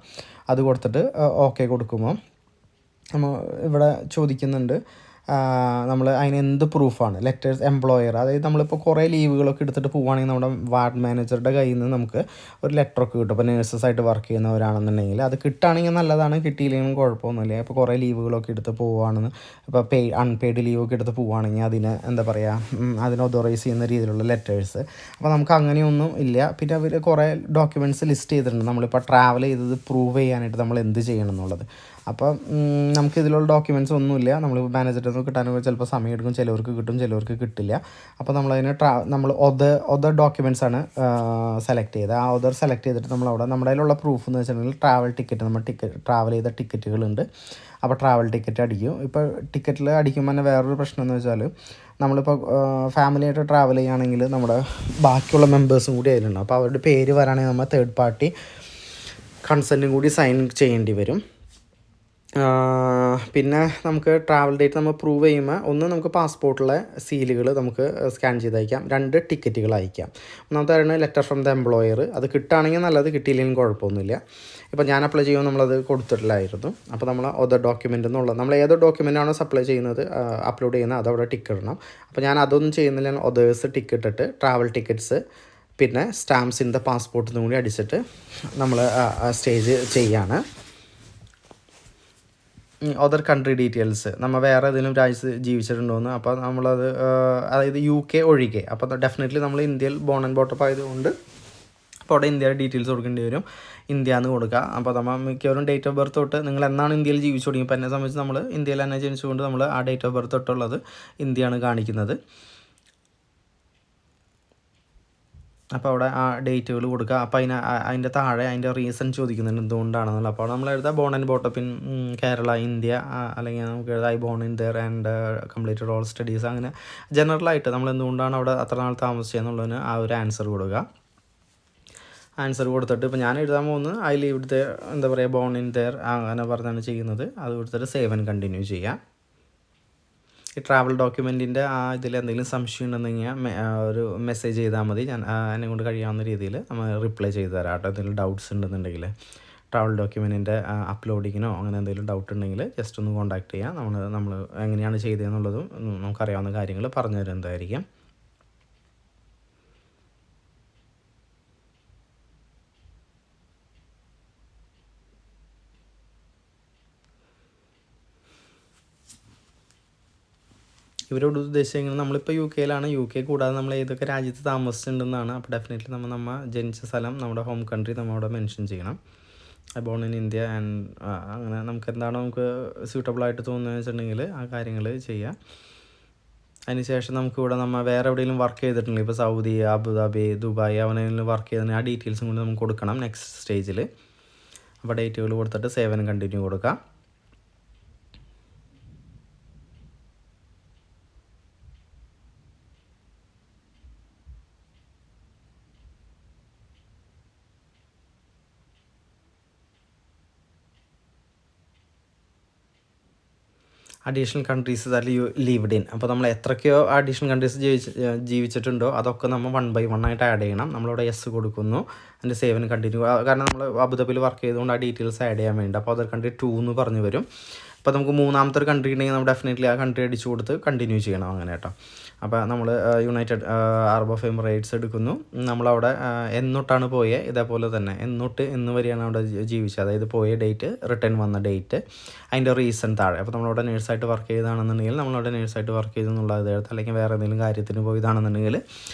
അത് കൊടുത്തിട്ട് ഓക്കെ കൊടുക്കുമ്പോൾ നമ്മൾ ഇവിടെ ചോദിക്കുന്നുണ്ട് നമ്മൾ അതിന് എന്ത് പ്രൂഫാണ്, ലെറ്റേഴ്സ്, എംപ്ലോയർ. അതായത് നമ്മളിപ്പോൾ കുറേ ലീവുകളൊക്കെ എടുത്തിട്ട് പോവുകയാണെങ്കിൽ നമ്മുടെ വാർഡ് മാനേജറുടെ കയ്യിൽ നിന്ന് നമുക്ക് ഒരു ലെറ്ററൊക്കെ കിട്ടും. ഇപ്പോൾ നേഴ്സസായിട്ട് വർക്ക് ചെയ്യുന്നവരാണെന്നുണ്ടെങ്കിൽ അത് കിട്ടുകയാണെങ്കിൽ നല്ലതാണ്, കിട്ടിയില്ലെങ്കിലും കുഴപ്പമൊന്നുമില്ല. ഇപ്പോൾ കുറേ ലീവുകളൊക്കെ എടുത്ത് പോവുകയാണെന്ന്, ഇപ്പോൾ അൺപെയ്ഡ് ലീവൊക്കെ എടുത്ത് പോവുകയാണെങ്കിൽ അതിന് എന്താ പറയുക, അതിന് ഓതറൈസ് ചെയ്യുന്ന രീതിയിലുള്ള ലെറ്റേഴ്സ്. അപ്പോൾ നമുക്ക് അങ്ങനെയൊന്നും ഇല്ല. പിന്നെ അവർ കുറേ ഡോക്യുമെൻറ്റ്സ് ലിസ്റ്റ് ചെയ്തിട്ടുണ്ട് നമ്മളിപ്പോൾ ട്രാവൽ ചെയ്തത് പ്രൂവ് ചെയ്യാനായിട്ട് നമ്മൾ എന്ത് ചെയ്യണം എന്നുള്ളത്. അപ്പം നമുക്കിതിലുള്ള ഡോക്യുമെൻറ്റ്സ് ഒന്നുമില്ല. നമ്മളിപ്പോൾ മാനേജറിൽ നിന്ന് കിട്ടാനൊക്കെ ചിലപ്പോൾ സമയം എടുക്കും, ചിലവർക്ക് കിട്ടും, ചിലവർക്ക് കിട്ടില്ല. അപ്പോൾ നമ്മളതിന് നമ്മൾ ഒതർ ഡോക്യുമെൻറ്റ്സ് ആണ് സെലക്ട് ചെയ്തത്. ആ ഒതർ സെലക്ട് ചെയ്തിട്ട് നമ്മളവിടെ നമ്മുടെ കയ്യിലുള്ള പ്രൂഫ് എന്ന് വെച്ചിട്ടുണ്ടെങ്കിൽ ട്രാവൽ ടിക്കറ്റ്, നമ്മൾ ട്രാവൽ ചെയ്ത ടിക്കറ്റുകളുണ്ട്. അപ്പോൾ ട്രാവൽ ടിക്കറ്റ് അടിക്കും. ഇപ്പോൾ ടിക്കറ്റിൽ അടിക്കുമ്പോൾ തന്നെ വേറൊരു പ്രശ്നം എന്ന് വെച്ചാൽ നമ്മളിപ്പോൾ ഫാമിലിയായിട്ട് ട്രാവൽ ചെയ്യുകയാണെങ്കിൽ നമ്മുടെ ബാക്കിയുള്ള മെമ്പേഴ്സും കൂടി അതിലുണ്ടാവും. അപ്പോൾ അവരുടെ പേര് വരാണെങ്കിൽ നമ്മൾ തേർഡ് പാർട്ടി കൺസെൻറ്റും കൂടി സൈൻ ചെയ്യേണ്ടി വരും. പിന്നെ നമുക്ക് ട്രാവൽ ഡേറ്റ് നമ്മൾ പ്രൂവ് ചെയ്യുമ്പോൾ ഒന്ന് നമുക്ക് പാസ്പോർട്ടിലെ സീലുകൾ നമുക്ക് സ്കാൻ ചെയ്ത് അയക്കാം, 2 ടിക്കറ്റുകൾ അയക്കാം. ഒന്നാമത്തെ കാര്യം ലെറ്റർ ഫ്രം ദ എംപ്ലോയർ. അത് കിട്ടുകയാണെങ്കിൽ നല്ലത്, കിട്ടിയില്ലെങ്കിലും കുഴപ്പമൊന്നുമില്ല. ഇപ്പോൾ ഞാൻ അപ്ലൈ ചെയ്യുമ്പോൾ നമ്മളത് കൊടുത്തിട്ടില്ലായിരുന്നു. അപ്പോൾ നമ്മൾ അതർ ഡോക്യുമെൻ്റ് എന്നുള്ളത് നമ്മൾ ഏതോ ഡോക്യുമെൻ്റാണോ സപ്ലൈ ചെയ്യുന്നത് അപ്ലോഡ് ചെയ്യുന്നത് അതവിടെ ടിക്ക് ഇടണം. അപ്പോൾ ഞാൻ അതൊന്നും ചെയ്യുന്നില്ല, ഒതേഴ്സ് ടിക്ക് ഇട്ടിട്ട് ട്രാവൽ ടിക്കറ്റ്സ് പിന്നെ സ്റ്റാമ്പ്സ് ഇൻ ദ പാസ്പോർട്ടിൽ നിന്നും കൂടി അടിച്ചിട്ട് നമ്മൾ സ്റ്റേജ് ചെയ്യാണ്. അതർ കൺട്രി ഡീറ്റെയിൽസ്, നമ്മൾ വേറെ ഏതെങ്കിലും രാജ്യത്ത് ജീവിച്ചിട്ടുണ്ടോയെന്ന്. അപ്പോൾ നമ്മളത് അതായത് UK ഒഴികെ. അപ്പോൾ ഡെഫിനറ്റ്ലി നമ്മൾ ഇന്ത്യയിൽ ബോൺ ആൻഡ് ബോട്ടപ്പ് ആയതുകൊണ്ട് അപ്പോൾ അവിടെ ഇന്ത്യയുടെ ഡീറ്റെയിൽസ് കൊടുക്കേണ്ടി വരും. ഇന്ത്യ എന്ന് കൊടുക്കുക. അപ്പോൾ നമ്മൾ മിക്കവാറും ഡേറ്റ് ഓഫ് ബർത്ത് തൊട്ട് നിങ്ങൾ എന്നാണ് ഇന്ത്യയിൽ ജീവിച്ചു തുടങ്ങി. ഇപ്പോൾ എന്നെ സംബന്ധിച്ച് നമ്മൾ ഇന്ത്യയിൽ തന്നെ ജനിച്ചുകൊണ്ട് നമ്മൾ ആ ഡേറ്റ് ഓഫ് ബർത്ത് തൊട്ടുള്ളത് ഇന്ത്യയാണ് കാണിക്കുന്നത്. അപ്പോൾ അവിടെ ആ ഡേറ്റുകൾ കൊടുക്കുക. അപ്പോൾ അതിൻ്റെ താഴെ അതിൻ്റെ റീസൺ ചോദിക്കുന്നുണ്ട് എന്തുകൊണ്ടാണെന്നുള്ളത്. അപ്പോൾ നമ്മൾ എഴുതാം born and brought up in Kerala, India, അല്ലെങ്കിൽ നമുക്ക് എഴുതാം I born in there and completed all studies. അങ്ങനെ ജനറലായിട്ട് നമ്മൾ എന്തുകൊണ്ടാണ് അവിടെ അത്ര നാൾ താമസിച്ചതെന്നുള്ളതിന് ആ ഒരു ആൻസർ കൊടുക്കുക. ആൻസർ കൊടുത്തിട്ട് ഇപ്പോൾ ഞാൻ എഴുതാൻ പോകുന്നത് ഐ ലീവ് ദെയർ, എന്താ പറയുക, ബോൺ ഇൻ ദെയർ അങ്ങനെ പറഞ്ഞാണ് ചെയ്യുന്നത്. അത് കൊടുത്തിട്ട് സേവ് ആൻഡ് കണ്ടിന്യൂ ചെയ്യാം. ഈ ട്രാവൽ ഡോക്യുമെൻറ്റിൻ്റെ ആ ഇതിൽ എന്തെങ്കിലും സംശയം ഉണ്ടെന്നെങ്കിൽ ഒരു മെസ്സേജ് ചെയ്താൽ മതി. ഞാൻ എന്നെ കൊണ്ട് കഴിയാവുന്ന രീതിയിൽ നമ്മൾ റിപ്ലൈ ചെയ്ത് തരാം കേട്ടോ. എന്തെങ്കിലും ഡൗട്ട്സ് ഉണ്ടെന്നുണ്ടെങ്കിൽ ട്രാവൽ ഡോക്യുമെൻറ്റിൻ്റെ അപ്ലോഡിങ്ങിനോ അങ്ങനെ എന്തെങ്കിലും ഡൗട്ട് ഉണ്ടെങ്കിൽ ജസ്റ്റ് ഒന്ന് കോൺടാക്ട് ചെയ്യാം. നമ്മൾ എങ്ങനെയാണ് ചെയ്തതെന്നുള്ളതും നമുക്കറിയാവുന്ന കാര്യങ്ങൾ പറഞ്ഞു തരുന്നതായിരിക്കും. ഇവരോട് ഉദ്ദേശിക്കുന്നത് നമ്മളിപ്പോൾ UK കൂടാതെ നമ്മൾ ഏതൊക്കെ രാജ്യത്ത് താമസിച്ചിട്ടുണ്ടെന്നാണ്. അപ്പോൾ ഡെഫിനറ്റ്ലി നമ്മൾ ജനിച്ച സ്ഥലം, നമ്മുടെ ഹോം കൺട്രി നമ്മളവിടെ മെൻഷൻ ചെയ്യണം. ബോൺ ഇൻ ഇന്ത്യ ആൻഡ് അങ്ങനെ നമുക്ക് എന്താണോ നമുക്ക് സ്യൂട്ടബിളായിട്ട് തോന്നുന്നത് വെച്ചിട്ടുണ്ടെങ്കിൽ ആ കാര്യങ്ങൾ ചെയ്യുക. അതിനുശേഷം നമുക്കിവിടെ നമ്മൾ വേറെ എവിടെയെങ്കിലും വർക്ക് ചെയ്തിട്ടുണ്ടെങ്കിൽ ഇപ്പോൾ സൗദി, അബുദാബി, ദുബായ് അവനെങ്കിലും വർക്ക് ചെയ്തതിന് ആ ഡീറ്റെയിൽസും കൂടി നമുക്ക് കൊടുക്കണം നെക്സ്റ്റ് സ്റ്റേജിൽ. അപ്പോൾ ഡേറ്റുകൾ കൊടുത്തിട്ട് സേവ് ആൻഡ് കണ്ടിന്യൂ കൊടുക്കുക. Additional countries that you lived in. അപ്പോൾ നമ്മൾ എത്രയ്ക്കോ അഡീഷണൽ കൺട്രീസ് ജീവിച്ചിട്ടുണ്ടോ അതൊക്കെ നമ്മൾ 1 by 1 ആയിട്ട് ആഡ് ചെയ്യണം. നമ്മളിവിടെ യെസ് കൊടുക്കുന്നു, അതിൻ്റെ സേവൻ കണ്ടിന്യൂ. കാരണം നമ്മൾ അബുദാബിയിൽ വർക്ക് ചെയ്തുകൊണ്ട് ആ ഡീറ്റെയിൽസ് ആഡ് ചെയ്യാൻ വേണ്ടി. അപ്പോൾ അതർ കൺട്രി 2 എന്ന് പറഞ്ഞു വരും. അപ്പോൾ നമുക്ക് മൂന്നാമത്തെ ഒരു കൺട്രി ഉണ്ടെങ്കിൽ നമ്മൾ ഡെഫിനറ്റ്ലി ആ കൺട്രി അടിച്ചു കൊടുത്ത് കണ്ടിന്യൂ ചെയ്യണം, അങ്ങനെ കേട്ടോ. അപ്പോൾ നമ്മൾ യുണൈറ്റഡ് അറബ് ഓഫ് എമിറേറ്റ്സ് എടുക്കുന്നു. നമ്മളവിടെ എന്നൊട്ടാണ് പോയത്, ഇതേപോലെ തന്നെ എന്നൊട്ട് എന്ന് വരെയാണ് അവിടെ ജീവിച്ചത്. അതായത് പോയ ഡേറ്റ്, റിട്ടേൺ വന്ന ഡേറ്റ്, അതിൻ്റെ റീസൺ താഴെ. അപ്പോൾ നമ്മളവിടെ നേഴ്സായിട്ട് വർക്ക് ചെയ്താണെന്നുണ്ടെങ്കിൽ നമ്മളവിടെ നേഴ്സായിട്ട് വർക്ക് ചെയ്തെന്നുള്ളത് എഴുത്ത്, അല്ലെങ്കിൽ വേറെ എന്തെങ്കിലും കാര്യത്തിന് പോയതാണെന്നുണ്ടെങ്കിൽ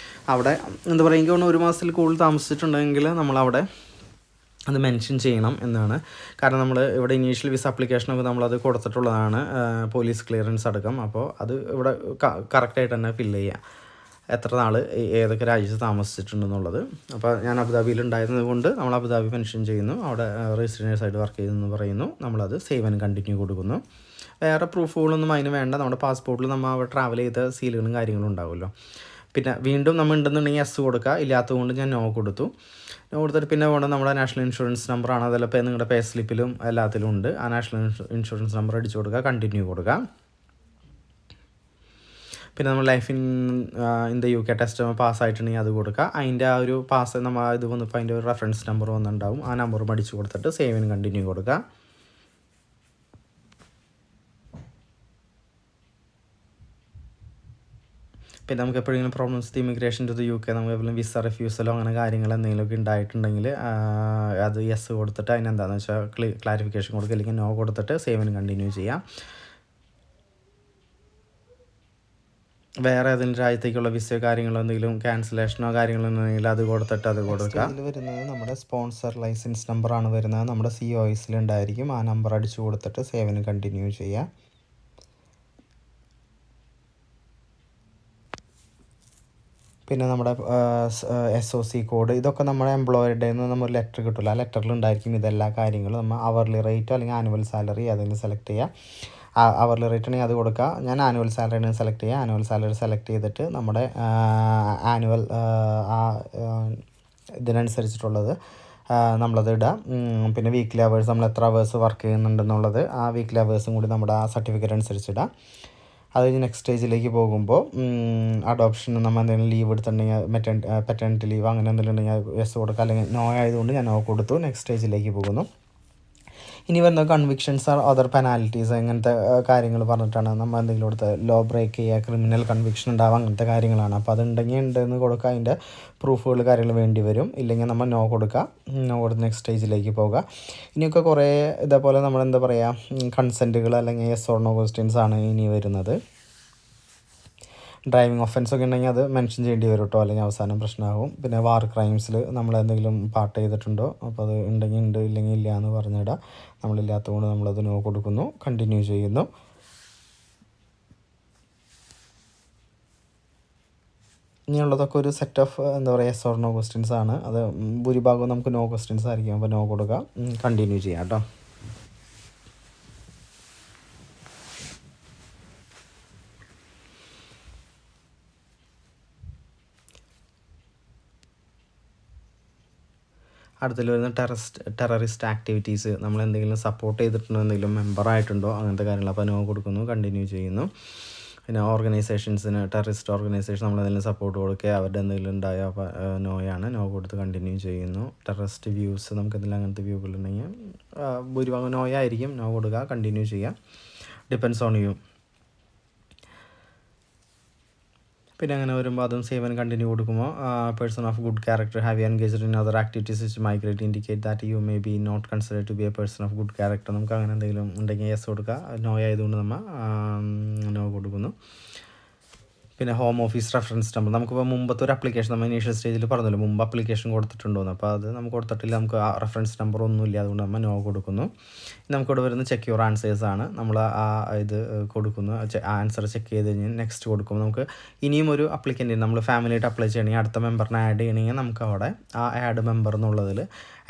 അവിടെ എന്താ പറയുക, എനിക്ക് തോന്നുന്നു 1 മാസത്തിൽ കൂടുതൽ താമസിച്ചിട്ടുണ്ടെങ്കിൽ നമ്മളവിടെ അത് മെൻഷൻ ചെയ്യണം എന്നാണ്. കാരണം നമ്മൾ ഇവിടെ ഇനീഷ്യൽ വിസ അപ്ലിക്കേഷനൊക്കെ നമ്മളത് കൊടുത്തിട്ടുള്ളതാണ്, പോലീസ് ക്ലിയറൻസ് അടക്കം. അപ്പോൾ അത് ഇവിടെ കറക്റ്റായിട്ട് തന്നെ ഫില്ല് ചെയ്യുക, എത്ര നാൾ ഏതൊക്കെ രാജ്യത്ത് താമസിച്ചിട്ടുണ്ടെന്നുള്ളത്. അപ്പോൾ ഞാൻ അബുദാബിയിൽ ഉണ്ടായിരുന്നത് കൊണ്ട് നമ്മൾ അബുദാബി മെൻഷൻ ചെയ്യുന്നു, അവിടെ റെസിഡൻസായിട്ട് വർക്ക് ചെയ്തെന്ന് പറയുന്നു. നമ്മളത് സേവ് ആൻഡ് കണ്ടിന്യൂ കൊടുക്കുന്നു. വേറെ പ്രൂഫുകളൊന്നും അതിന് വേണ്ട. നമ്മുടെ പാസ്പോർട്ടിൽ നമ്മൾ അവിടെ ട്രാവൽ ചെയ്ത സീലുകളും കാര്യങ്ങളും ഉണ്ടാവുമല്ലോ. പിന്നെ വീണ്ടും നമ്മൾ ഉണ്ടെന്നുണ്ടെങ്കിൽ എസ് കൊടുക്കുക, ഇല്ലാത്തതുകൊണ്ട് ഞാൻ നോ കൊടുത്തു. നോ കൊടുത്തിട്ട് പിന്നെ വേണം നമ്മുടെ നാഷണൽ ഇൻഷുറൻസ് നമ്പറാണ്, അതെല്ലാം ഇപ്പോൾ നിങ്ങളുടെ പേ സ്ലിപ്പിലും എല്ലാത്തിലും ഉണ്ട്. ആ നാഷണൽ ഇൻഷുറൻസ് നമ്പർ അടിച്ചു കൊടുക്കുക, കണ്ടിന്യൂ കൊടുക്കുക. പിന്നെ നമ്മൾ life in the UK test പാസ്സായിട്ടുണ്ടെങ്കിൽ അത് കൊടുക്കുക. അതിൻ്റെ ആ ഒരു പാസ് നമ്മൾ ഇത് വന്നപ്പോൾ അതിൻ്റെ ഒരു റെഫറൻസ് നമ്പർ വന്നിട്ടുണ്ടാവും, ആ നമ്പറും അടിച്ചു കൊടുത്തിട്ട് സേവിന് കണ്ടിന്യൂ കൊടുക്കുക. പിന്നെ നമുക്ക് എപ്പോഴെങ്കിലും problems immigration to the UK, നമുക്ക് എപ്പോഴും വിസ റിഫ്യൂസലോ അങ്ങനെ കാര്യങ്ങൾ എന്തെങ്കിലുമൊക്കെ ഉണ്ടായിട്ടുണ്ടെങ്കിൽ അത് യെസ് കൊടുത്തിട്ട് അതിനെന്താണെന്ന് വെച്ചാൽ ക്ലാരിഫിക്കേഷൻ കൊടുക്കുക, അല്ലെങ്കിൽ നോ കൊടുത്തിട്ട് സേവിന് കണ്ടിന്യൂ ചെയ്യാം. വേറെ ഏതെങ്കിലും രാജ്യത്തേക്കുള്ള വിസയോ കാര്യങ്ങളോ എന്തെങ്കിലും ക്യാൻസലേഷനോ കാര്യങ്ങളോ ഉണ്ടെങ്കിൽ അത് കൊടുത്തിട്ട് അത് കൊടുക്കുക. ഇതിൽ വരുന്നത് നമ്മുടെ സ്പോൺസർ ലൈസൻസ് നമ്പറാണ് വരുന്നത്, നമ്മുടെ COSൽ ഉണ്ടായിരിക്കും. ആ നമ്പർ അടിച്ചു കൊടുത്തിട്ട് സേവിന് കണ്ടിന്യൂ ചെയ്യാം. പിന്നെ നമ്മുടെ SOC കോഡ്, ഇതൊക്കെ നമ്മുടെ എംപ്ലോയറുടെ നിന്ന് നമ്മൾ ലെറ്റർ കിട്ടില്ല, ആ ലെറ്ററിൽ ഉണ്ടായിരിക്കും ഇതെല്ലാ കാര്യങ്ങളും. നമ്മൾ അവർലി റേറ്റോ അല്ലെങ്കിൽ ആനുവൽ സാലറി അതിന് സെലക്ട് ചെയ്യുക. അവർലി റേറ്റ് ആണെങ്കിൽ അത് കൊടുക്കുക. ഞാൻ ആനുവൽ സാലറിയാണ് സെലക്ട് ചെയ്യുക. ആനുവൽ സാലറി സെലക്ട് ചെയ്തിട്ട് നമ്മുടെ ആനുവൽ ഇതിനനുസരിച്ചിട്ടുള്ളത് നമ്മളത് ഇടുക. പിന്നെ വീക്ക്ലി അവേഴ്സ്, നമ്മൾ എത്ര അവേഴ്സ് വർക്ക് ചെയ്യുന്നുണ്ടെന്നുള്ളത് ആ വീക്ക്ലി അവേഴ്സും കൂടി നമ്മുടെ ആ സർട്ടിഫിക്കറ്റ് അനുസരിച്ച് ഇടുക. അത് കഴിഞ്ഞ് നെക്സ്റ്റ് സ്റ്റേജിലേക്ക് പോകുമ്പോൾ അഡോപ്ഷൻ നമ്മൾ എന്തെങ്കിലും ലീവ് എടുത്തിട്ടുണ്ടെങ്കിൽ പെറ്റേണിറ്റി ലീവ് അങ്ങനെ എന്തെങ്കിലും ഉണ്ടെങ്കിൽ യെസ് കൊടുക്കുക, അല്ലെങ്കിൽ നോ ആയതുകൊണ്ട് ഞാൻ നോ കൊടുത്തു. നെക്സ്റ്റ് സ്റ്റേജിലേക്ക് പോകുന്നു. ഇനി വരുന്ന കൺവിക്ഷൻസ് ആർ അതർ പെനാൽറ്റീസ്, അങ്ങനത്തെ കാര്യങ്ങൾ പറഞ്ഞിട്ടാണ്. നമ്മൾ എന്തെങ്കിലും കൊടുത്ത് ലോ ബ്രേക്ക് ചെയ്യുക, ക്രിമിനൽ കൺവിക്ഷൻ ഉണ്ടാവുക, അങ്ങനത്തെ കാര്യങ്ങളാണ്. അപ്പോൾ അതുണ്ടെങ്കിൽ ഉണ്ടെന്ന് കൊടുക്കുക, അതിൻ്റെ പ്രൂഫുകൾ കാര്യങ്ങൾ വേണ്ടി വരും. ഇല്ലെങ്കിൽ നമ്മൾ നോ കൊടുക്കുക, നോ കൊടുത്ത് നെക്സ്റ്റ് സ്റ്റേജിലേക്ക് പോകുക. ഇനിയൊക്കെ കുറേ ഇതേപോലെ നമ്മൾ എന്താ പറയുക കൺസെൻറ്റുകൾ അല്ലെങ്കിൽ യെസ് ഓർ നോ ക്വസ്റ്റ്യൻസ് ആണ് ഇനി വരുന്നത്. ഡ്രൈവിംഗ് ഒഫൻസൊക്കെ ഉണ്ടെങ്കിൽ അത് മെൻഷൻ ചെയ്യേണ്ടി വരും കേട്ടോ, അല്ലെങ്കിൽ അവസാനം പ്രശ്നമാകും. പിന്നെ വാർ ക്രൈംസിൽ നമ്മൾ എന്തെങ്കിലും പാർട്ട് ചെയ്തിട്ടുണ്ടോ, അപ്പോൾ അത് ഉണ്ടെങ്കിൽ ഉണ്ട്, ഇല്ലെങ്കിൽ ഇല്ല എന്ന് പറഞ്ഞിടാം. നമ്മളില്ലാത്തതുകൊണ്ട് നമ്മളത് നോ കൊടുക്കുന്നു, കണ്ടിന്യൂ ചെയ്യുന്നു. ഇനിയുള്ളതൊക്കെ ഒരു സെറ്റ് ഓഫ് എന്താ പറയുക യെസ് ഓർ നോ ക്വസ്റ്റ്യൻസ് ആണ്. അത് ഭൂരിഭാഗവും നമുക്ക് നോ ക്വസ്റ്റ്യൻസ് ആയിരിക്കും. അപ്പോൾ നോ കൊടുക്കുക, കണ്ടിന്യൂ ചെയ്യാം കേട്ടോ. അടുത്തിൽ വരുന്ന ടെററിസ്റ്റ് ആക്ടിവിറ്റീസ്, നമ്മൾ എന്തെങ്കിലും സപ്പോർട്ട് ചെയ്തിട്ടുണ്ടോ, എന്തെങ്കിലും മെമ്പറായിട്ടുണ്ടോ, അങ്ങനത്തെ കാര്യങ്ങൾ. അപ്പോൾ നോ കൊടുക്കുന്നു, കണ്ടിന്യൂ ചെയ്യുന്നു. പിന്നെ ഓർഗനൈസേഷൻസിന്, ടെററിസ്റ്റ് ഓർഗനൈസേഷൻ നമ്മൾ എന്തെങ്കിലും സപ്പോർട്ട് കൊടുക്കുക, അവരുടെ എന്തെങ്കിലും ഉണ്ടായോ, അപ്പോൾ നോയാണ്, നോ കൊടുത്ത് കണ്ടിന്യൂ ചെയ്യുന്നു. ടെററിസ്റ്റ് വ്യൂസ്, നമുക്ക് എന്തെങ്കിലും അങ്ങനത്തെ വ്യൂകളുണ്ടെങ്കിൽ ഭൂരിഭാഗം നോയായിരിക്കും, നോ കൊടുക്കുക, കണ്ടിന്യൂ ചെയ്യുക. Depends on you. പിന്നെ അങ്ങനെ വരുമ്പോൾ അതും സേവ് ആൻഡ് കണ്ടിന്യൂ കൊടുക്കുമ്പോൾ person of good character have you engaged in other activities which migrate indicate that you may be not consider to be a person of good character. നമുക്ക് അങ്ങനെ എന്തെങ്കിലും ഉണ്ടെങ്കിൽ yes കൊടുക്കുക, നോ ആയതുകൊണ്ട് നമ്മൾ no കൊടുക്കുന്നു. പിന്നെ ഹോം ഓഫീസ് റെഫറൻസ് നമ്പർ, നമുക്കിപ്പോൾ മുമ്പത്തെ ഒരു ആപ്ലിക്കേഷൻ നമ്മൾ ഇനീഷ്യൽ സ്റ്റേജിൽ പറഞ്ഞല്ലോ, മുമ്പ് ആപ്ലിക്കേഷൻ കൊടുത്തിട്ടുണ്ടോയെന്ന്. അപ്പോൾ അത് നമുക്ക് കൊടുത്തിട്ടില്ല, നമുക്ക് ആ റെഫറൻസ് നമ്പർ ഒന്നുമില്ല, അതുകൊണ്ട് നമ്മൾ നോ കൊടുക്കുന്നു. നമുക്കിവിടെ വരുന്ന ചെക്ക് യുവർ ആൻസേഴ്സ് ആണ്. നമ്മൾ ആ ഇത് കൊടുക്കുന്നു, ആൻസർ ചെക്ക് ചെയ്ത് കഴിഞ്ഞ് നെക്സ്റ്റ് കൊടുക്കും. നമുക്ക് ഇനിയും ഒരു അപ്ലിക്കൻ്റ് നമ്മൾ ഫാമിലിയായിട്ട് അപ്ലൈ ചെയ്യണമെങ്കിൽ, അടുത്ത മെമ്പറിനെ ആഡ് ചെയ്യണമെങ്കിൽ നമുക്ക് അവിടെ ആ ആഡ് മെമ്പർ എന്നുള്ളതിൽ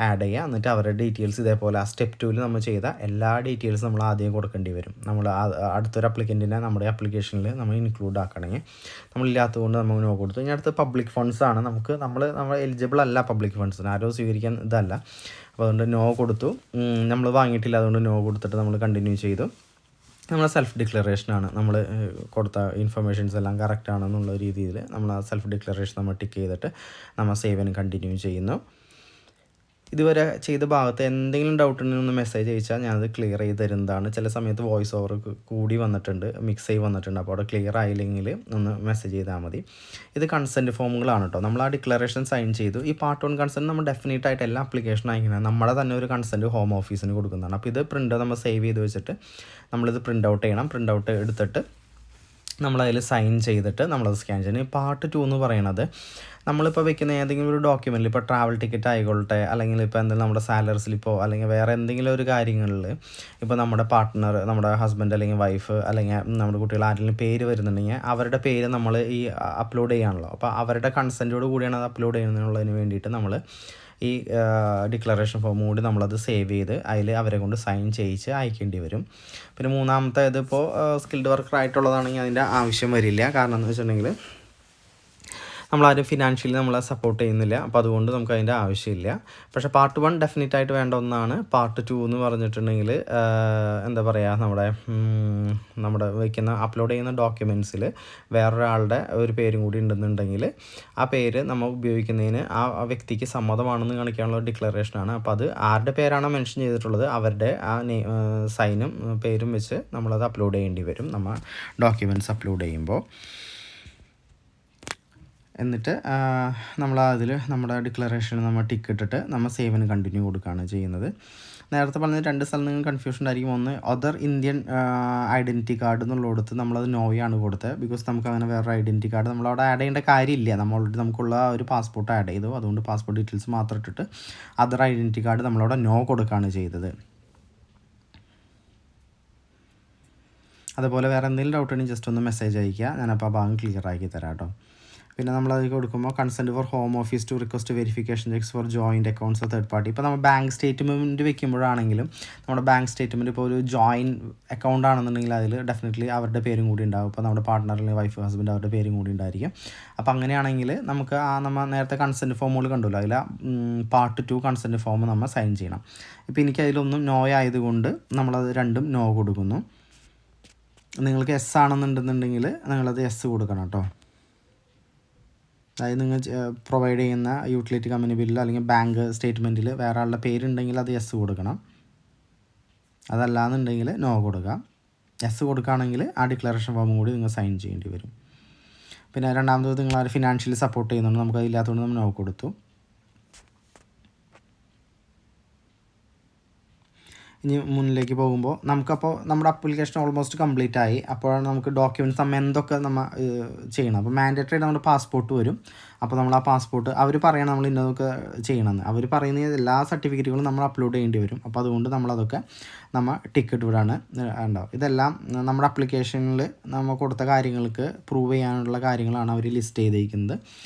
ആഡ് ചെയ്യുക. എന്നിട്ട് അവരുടെ ഡീറ്റെയിൽസ് ഇതേപോലെ ആ സ്റ്റെപ്പ് 2 നമ്മൾ ചെയ്ത എല്ലാ ഡീറ്റെയിൽസും നമ്മൾ ആദ്യം കൊടുക്കേണ്ടി വരും. നമ്മൾ അടുത്തൊരു അപ്ലിക്കൻറ്റിനെ നമ്മുടെ ആപ്ലിക്കേഷനിൽ നമ്മൾ ഇൻക്ലൂഡ് ആക്കണമെങ്കിൽ, നമ്മളില്ലാത്തതുകൊണ്ട് നമ്മൾ നോ കൊടുത്തു. ഇനി അടുത്ത് പബ്ലിക് ഫണ്ട്സ് ആണ്. നമ്മൾ എലിജിബിൾ അല്ല പബ്ലിക് ഫണ്ട്സിന്, ആരോ സ്വീകരിക്കാൻ ഇതല്ല. അപ്പോൾ അതുകൊണ്ട് നോ കൊടുത്തു. നമ്മൾ വാങ്ങിയിട്ടില്ല, അതുകൊണ്ട് നോ കൊടുത്തിട്ട് നമ്മൾ കണ്ടിന്യൂ ചെയ്തു. നമ്മളെ സെൽഫ് ഡിക്ലറേഷനാണ് നമ്മൾ കൊടുത്ത ഇൻഫർമേഷൻസ് എല്ലാം കറക്റ്റ് ആണെന്നുള്ള രീതിയിൽ നമ്മൾ ആ സെൽഫ് ഡിക്ലറേഷൻ നമ്മൾ ടിക്ക് ചെയ്തിട്ട് നമ്മൾ സേവ് ആൻഡ് കണ്ടിന്യൂ ചെയ്യുന്നു. ഇതുവരെ ചെയ്ത ഭാഗത്ത് എന്തെങ്കിലും ഡൗട്ട് ഉണ്ടെങ്കിൽ ഒന്ന് മെസ്സേജ് അയച്ചാൽ ഞാനത് ക്ലിയർ ചെയ്ത് തരുന്നതാണ്. ചില സമയത്ത് വോയിസ് ഓവർ കൂടി വന്നിട്ടുണ്ട്, മിക്സ് ആയി വന്നിട്ടുണ്ട്. അപ്പോൾ അവിടെ ക്ലിയർ ആയില്ലെങ്കിൽ ഒന്ന് മെസ്സേജ് ചെയ്താൽ മതി. ഇത് കൺസെൻറ്റ് ഫോമുകളാണ് കേട്ടോ. നമ്മൾ ആ ഡിക്ലറേഷൻ സൈൻ ചെയ്തു. ഈ പാർട്ട് 1 കൺസെൻറ്റ് നമ്മൾ ഡെഫിനറ്റ് ആയിട്ട് എല്ലാ ആപ്ലിക്കേഷനും അയക്കുന്നത് നമ്മുടെ തന്നെ ഒരു കൺസെൻറ്റ് ഹോം ഓഫീസിന് കൊടുക്കുന്നതാണ്. അപ്പോൾ ഇത് പ്രിൻ്റ് നമ്മൾ സേവ് ചെയ്ത് വെച്ചിട്ട് നമ്മളിത് പ്രിൻ്റ് ഔട്ട് ചെയ്യണം. പ്രിൻ്റ് ഔട്ട് എടുത്തിട്ട് നമ്മളതിൽ സൈൻ ചെയ്തിട്ട് നമ്മളത് സ്കാൻ ചെയ്യണം. പാർട്ട് 2 എന്ന് പറയുന്നത് നമ്മളിപ്പോൾ വെക്കുന്ന ഏതെങ്കിലും ഒരു ഡോക്യുമെൻറ്റിൽ, ഇപ്പോൾ ട്രാവൽ ടിക്കറ്റ് ആയിക്കോട്ടെ, അല്ലെങ്കിൽ ഇപ്പോൾ എന്തെങ്കിലും നമ്മുടെ സാലറി സ്ലിപ്പോ അല്ലെങ്കിൽ വേറെ എന്തെങ്കിലും ഒരു കാര്യങ്ങളിൽ ഇപ്പോൾ നമ്മുടെ പാർട്ട്ണർ, നമ്മുടെ ഹസ്ബൻഡ് അല്ലെങ്കിൽ വൈഫ് അല്ലെങ്കിൽ നമ്മുടെ കുട്ടികൾ ആരെങ്കിലും പേര് വരുന്നുണ്ടെങ്കിൽ അവരുടെ പേര് നമ്മൾ ഈ അപ്ലോഡ് ചെയ്യാണല്ലോ. അപ്പോൾ അവരുടെ കൺസെൻറ്റോട് കൂടിയാണ് അത് അപ്ലോഡ് ചെയ്യുന്നതിനുള്ളതിന് വേണ്ടിയിട്ട് നമ്മൾ ഈ ഡിക്ലറേഷൻ ഫോം കൂടി നമ്മളത് സേവ് ചെയ്ത് അതിൽ അവരെ കൊണ്ട് സൈൻ ചെയ്യിച്ച് അയക്കേണ്ടി വരും. പിന്നെ മൂന്നാമത്തെ ഇതിപ്പോൾ സ്കിൽഡ് വർക്കർ ആയിട്ടുള്ളതാണെങ്കിൽ അതിൻ്റെ ആവശ്യം വരില്ല. കാരണം എന്ന് വെച്ചിട്ടുണ്ടെങ്കിൽ നമ്മളാരും ഫിനാൻഷ്യലി നമ്മളെ സപ്പോർട്ട് ചെയ്യുന്നില്ല. അപ്പോൾ അതുകൊണ്ട് നമുക്ക് അതിൻ്റെ ആവശ്യമില്ല. പക്ഷേ പാർട്ട് 1 ഡെഫിനറ്റ് ആയിട്ട് വേണ്ട ഒന്നാണ്. പാർട്ട് 2 എന്ന് പറഞ്ഞിട്ടുണ്ടെങ്കിൽ എന്താ പറയുക, നമ്മുടെ വയ്ക്കുന്ന അപ്ലോഡ് ചെയ്യുന്ന ഡോക്യുമെൻറ്റ്സിൽ വേറൊരാളുടെ ഒരു പേരും കൂടി ഉണ്ടെന്നുണ്ടെങ്കിൽ ആ പേര് നമ്മൾ ഉപയോഗിക്കുന്നതിന് ആ വ്യക്തിക്ക് സമ്മതമാണെന്ന് കാണിക്കാനുള്ള ഡിക്ലറേഷനാണ്. അപ്പോൾ അത് ആരുടെ പേരാണോ മെൻഷൻ ചെയ്തിട്ടുള്ളത് അവരുടെ ആ സൈനും പേരും വെച്ച് നമ്മളത് അപ്ലോഡ് ചെയ്യേണ്ടി വരും നമ്മൾ ഡോക്യുമെൻറ്റ്സ് അപ്ലോഡ് ചെയ്യുമ്പോൾ. എന്നിട്ട് നമ്മൾ അതിൽ നമ്മുടെ ഡിക്ലറേഷനിൽ നമ്മൾ ടിക്ക് ഇട്ടിട്ട് നമ്മൾ സേവിന് കണ്ടിന്യൂ കൊടുക്കുകയാണ് ചെയ്യുന്നത്. നേരത്തെ പറഞ്ഞ 2 സ്ഥലം നിങ്ങൾ കൺഫ്യൂഷൻ ആയിരിക്കും. ഒന്ന് അതർ ഇന്ത്യൻ ഐഡൻറ്റിറ്റി കാർഡ് എന്നുള്ളിടത്ത് നമ്മളത് നോയാണ് കൊടുത്തത്. ബിക്കോസ് നമുക്ക് അങ്ങനെ വേറെ ഐഡൻറ്റിറ്റി കാർഡ് നമ്മളവിടെ ആഡ് ചെയ്യേണ്ട കാര്യമില്ല. നമ്മൾ ഓൾറെഡി നമുക്കുള്ള ഒരു പാസ്പോർട്ട് ആഡ് ചെയ്തു. അതുകൊണ്ട് പാസ്പോർട്ട് ഡീറ്റെയിൽസ് മാത്രം ഇട്ടിട്ട് അതർ ഐഡൻറ്റിറ്റി കാർഡ് നമ്മളവിടെ നോ കൊടുക്കുകയാണ് ചെയ്തത്. അതുപോലെ വേറെ എന്തെങ്കിലും ഡൗട്ട് ഉണ്ടെങ്കിൽ ജസ്റ്റ് ഒന്ന് മെസ്സേജ് അയയ്ക്കുക. ഞാനപ്പോൾ ആ ഭാഗം ക്ലിയർ ആക്കി തരാം കേട്ടോ. പിന്നെ നമ്മളത് കൊടുക്കുമ്പോൾ consent for home office to request verification checks for joint accounts of third party. ഇപ്പോൾ നമ്മൾ ബാങ്ക് സ്റ്റേറ്റ്മെൻറ്റ് വെക്കുമ്പോഴാണെങ്കിലും നമ്മുടെ ബാങ്ക് സ്റ്റേറ്റ്മെൻറ്റ് ഇപ്പോൾ ഒരു ജോയിൻറ്റ് അക്കൗണ്ട് ആണെന്നുണ്ടെങ്കിൽ അതിൽ ഡെഫിനറ്റ്ലി അവരുടെ പേരും കൂടി ഉണ്ടാകും. ഇപ്പോൾ നമ്മുടെ പാർട്ട്ണർ അല്ലെങ്കിൽ വൈഫ് ഹസ്ബൻഡ് അവരുടെ പേരും കൂടി ഉണ്ടായിരിക്കും. അപ്പോൾ അങ്ങനെയാണെങ്കിൽ നമുക്ക് നമ്മൾ നേരത്തെ കൺസെൻറ്റ് ഫോമുകൾ കണ്ടല്ലോ, അതിൽ പാർട്ട് 2 കൺസെൻറ്റ് ഫോം നമ്മൾ സൈൻ ചെയ്യണം. ഇപ്പോൾ എനിക്ക് അതിലൊന്നും നോ ആയതുകൊണ്ട് നമ്മളത് രണ്ടും നോ കൊടുക്കുന്നു. നിങ്ങൾക്ക് എസ് ആണെന്നുണ്ടെന്നുണ്ടെങ്കിൽ നിങ്ങളത് എസ് കൊടുക്കണം കേട്ടോ. അതായത് നിങ്ങൾ പ്രൊവൈഡ് ചെയ്യുന്ന യൂട്ടിലിറ്റി കമ്പനി ബില്ല് അല്ലെങ്കിൽ ബാങ്ക് സ്റ്റേറ്റ്മെൻറ്റിൽ വേറെ ആളുടെ പേരുണ്ടെങ്കിൽ അത് എസ് കൊടുക്കണം. അതല്ലാന്നുണ്ടെങ്കിൽ നോ കൊടുക്കുക. എസ് കൊടുക്കുകയാണെങ്കിൽ ആ ഡിക്ലറേഷൻ ഫോം കൂടി നിങ്ങൾ സൈൻ ചെയ്യേണ്ടി വരും. പിന്നെ രണ്ടാമത് നിങ്ങൾ ആര് ഫിനാൻഷ്യലി സപ്പോർട്ട് ചെയ്യുന്നുണ്ട്, നമുക്ക് അതില്ലാത്തതുകൊണ്ട് നമ്മൾ നോ കൊടുത്തു. ഇനി മുന്നിലേക്ക് പോകുമ്പോൾ നമുക്കപ്പോൾ നമ്മുടെ അപ്ലിക്കേഷൻ ഓൾമോസ്റ്റ് കംപ്ലീറ്റ് ആയി. അപ്പോഴാണ് നമുക്ക് ഡോക്യുമെൻറ്റ്സ് നമ്മൾ എന്തൊക്കെ നമ്മൾ ചെയ്യണം. അപ്പോൾ മാൻഡേറ്ററി നമ്മുടെ പാസ്പോർട്ട് വരും. അപ്പോൾ നമ്മൾ ആ പാസ്പോർട്ട് അവർ പറയണം നമ്മൾ ഇന്നതൊക്കെ ചെയ്യണമെന്ന്. അവർ പറയുന്ന എല്ലാ സർട്ടിഫിക്കറ്റുകളും നമ്മൾ അപ്ലോഡ് ചെയ്യേണ്ടി വരും. അപ്പോൾ അതുകൊണ്ട് നമ്മളതൊക്കെ നമ്മൾ ടിക്കറ്റ് വിടാണ് ഉണ്ടാവും. ഇതെല്ലാം നമ്മുടെ അപ്ലിക്കേഷനിൽ നമ്മൾ കൊടുത്ത കാര്യങ്ങൾക്ക് പ്രൂവ് ചെയ്യാനുള്ള കാര്യങ്ങളാണ് അവർ ലിസ്റ്റ് ചെയ്തിരിക്കുന്നത്.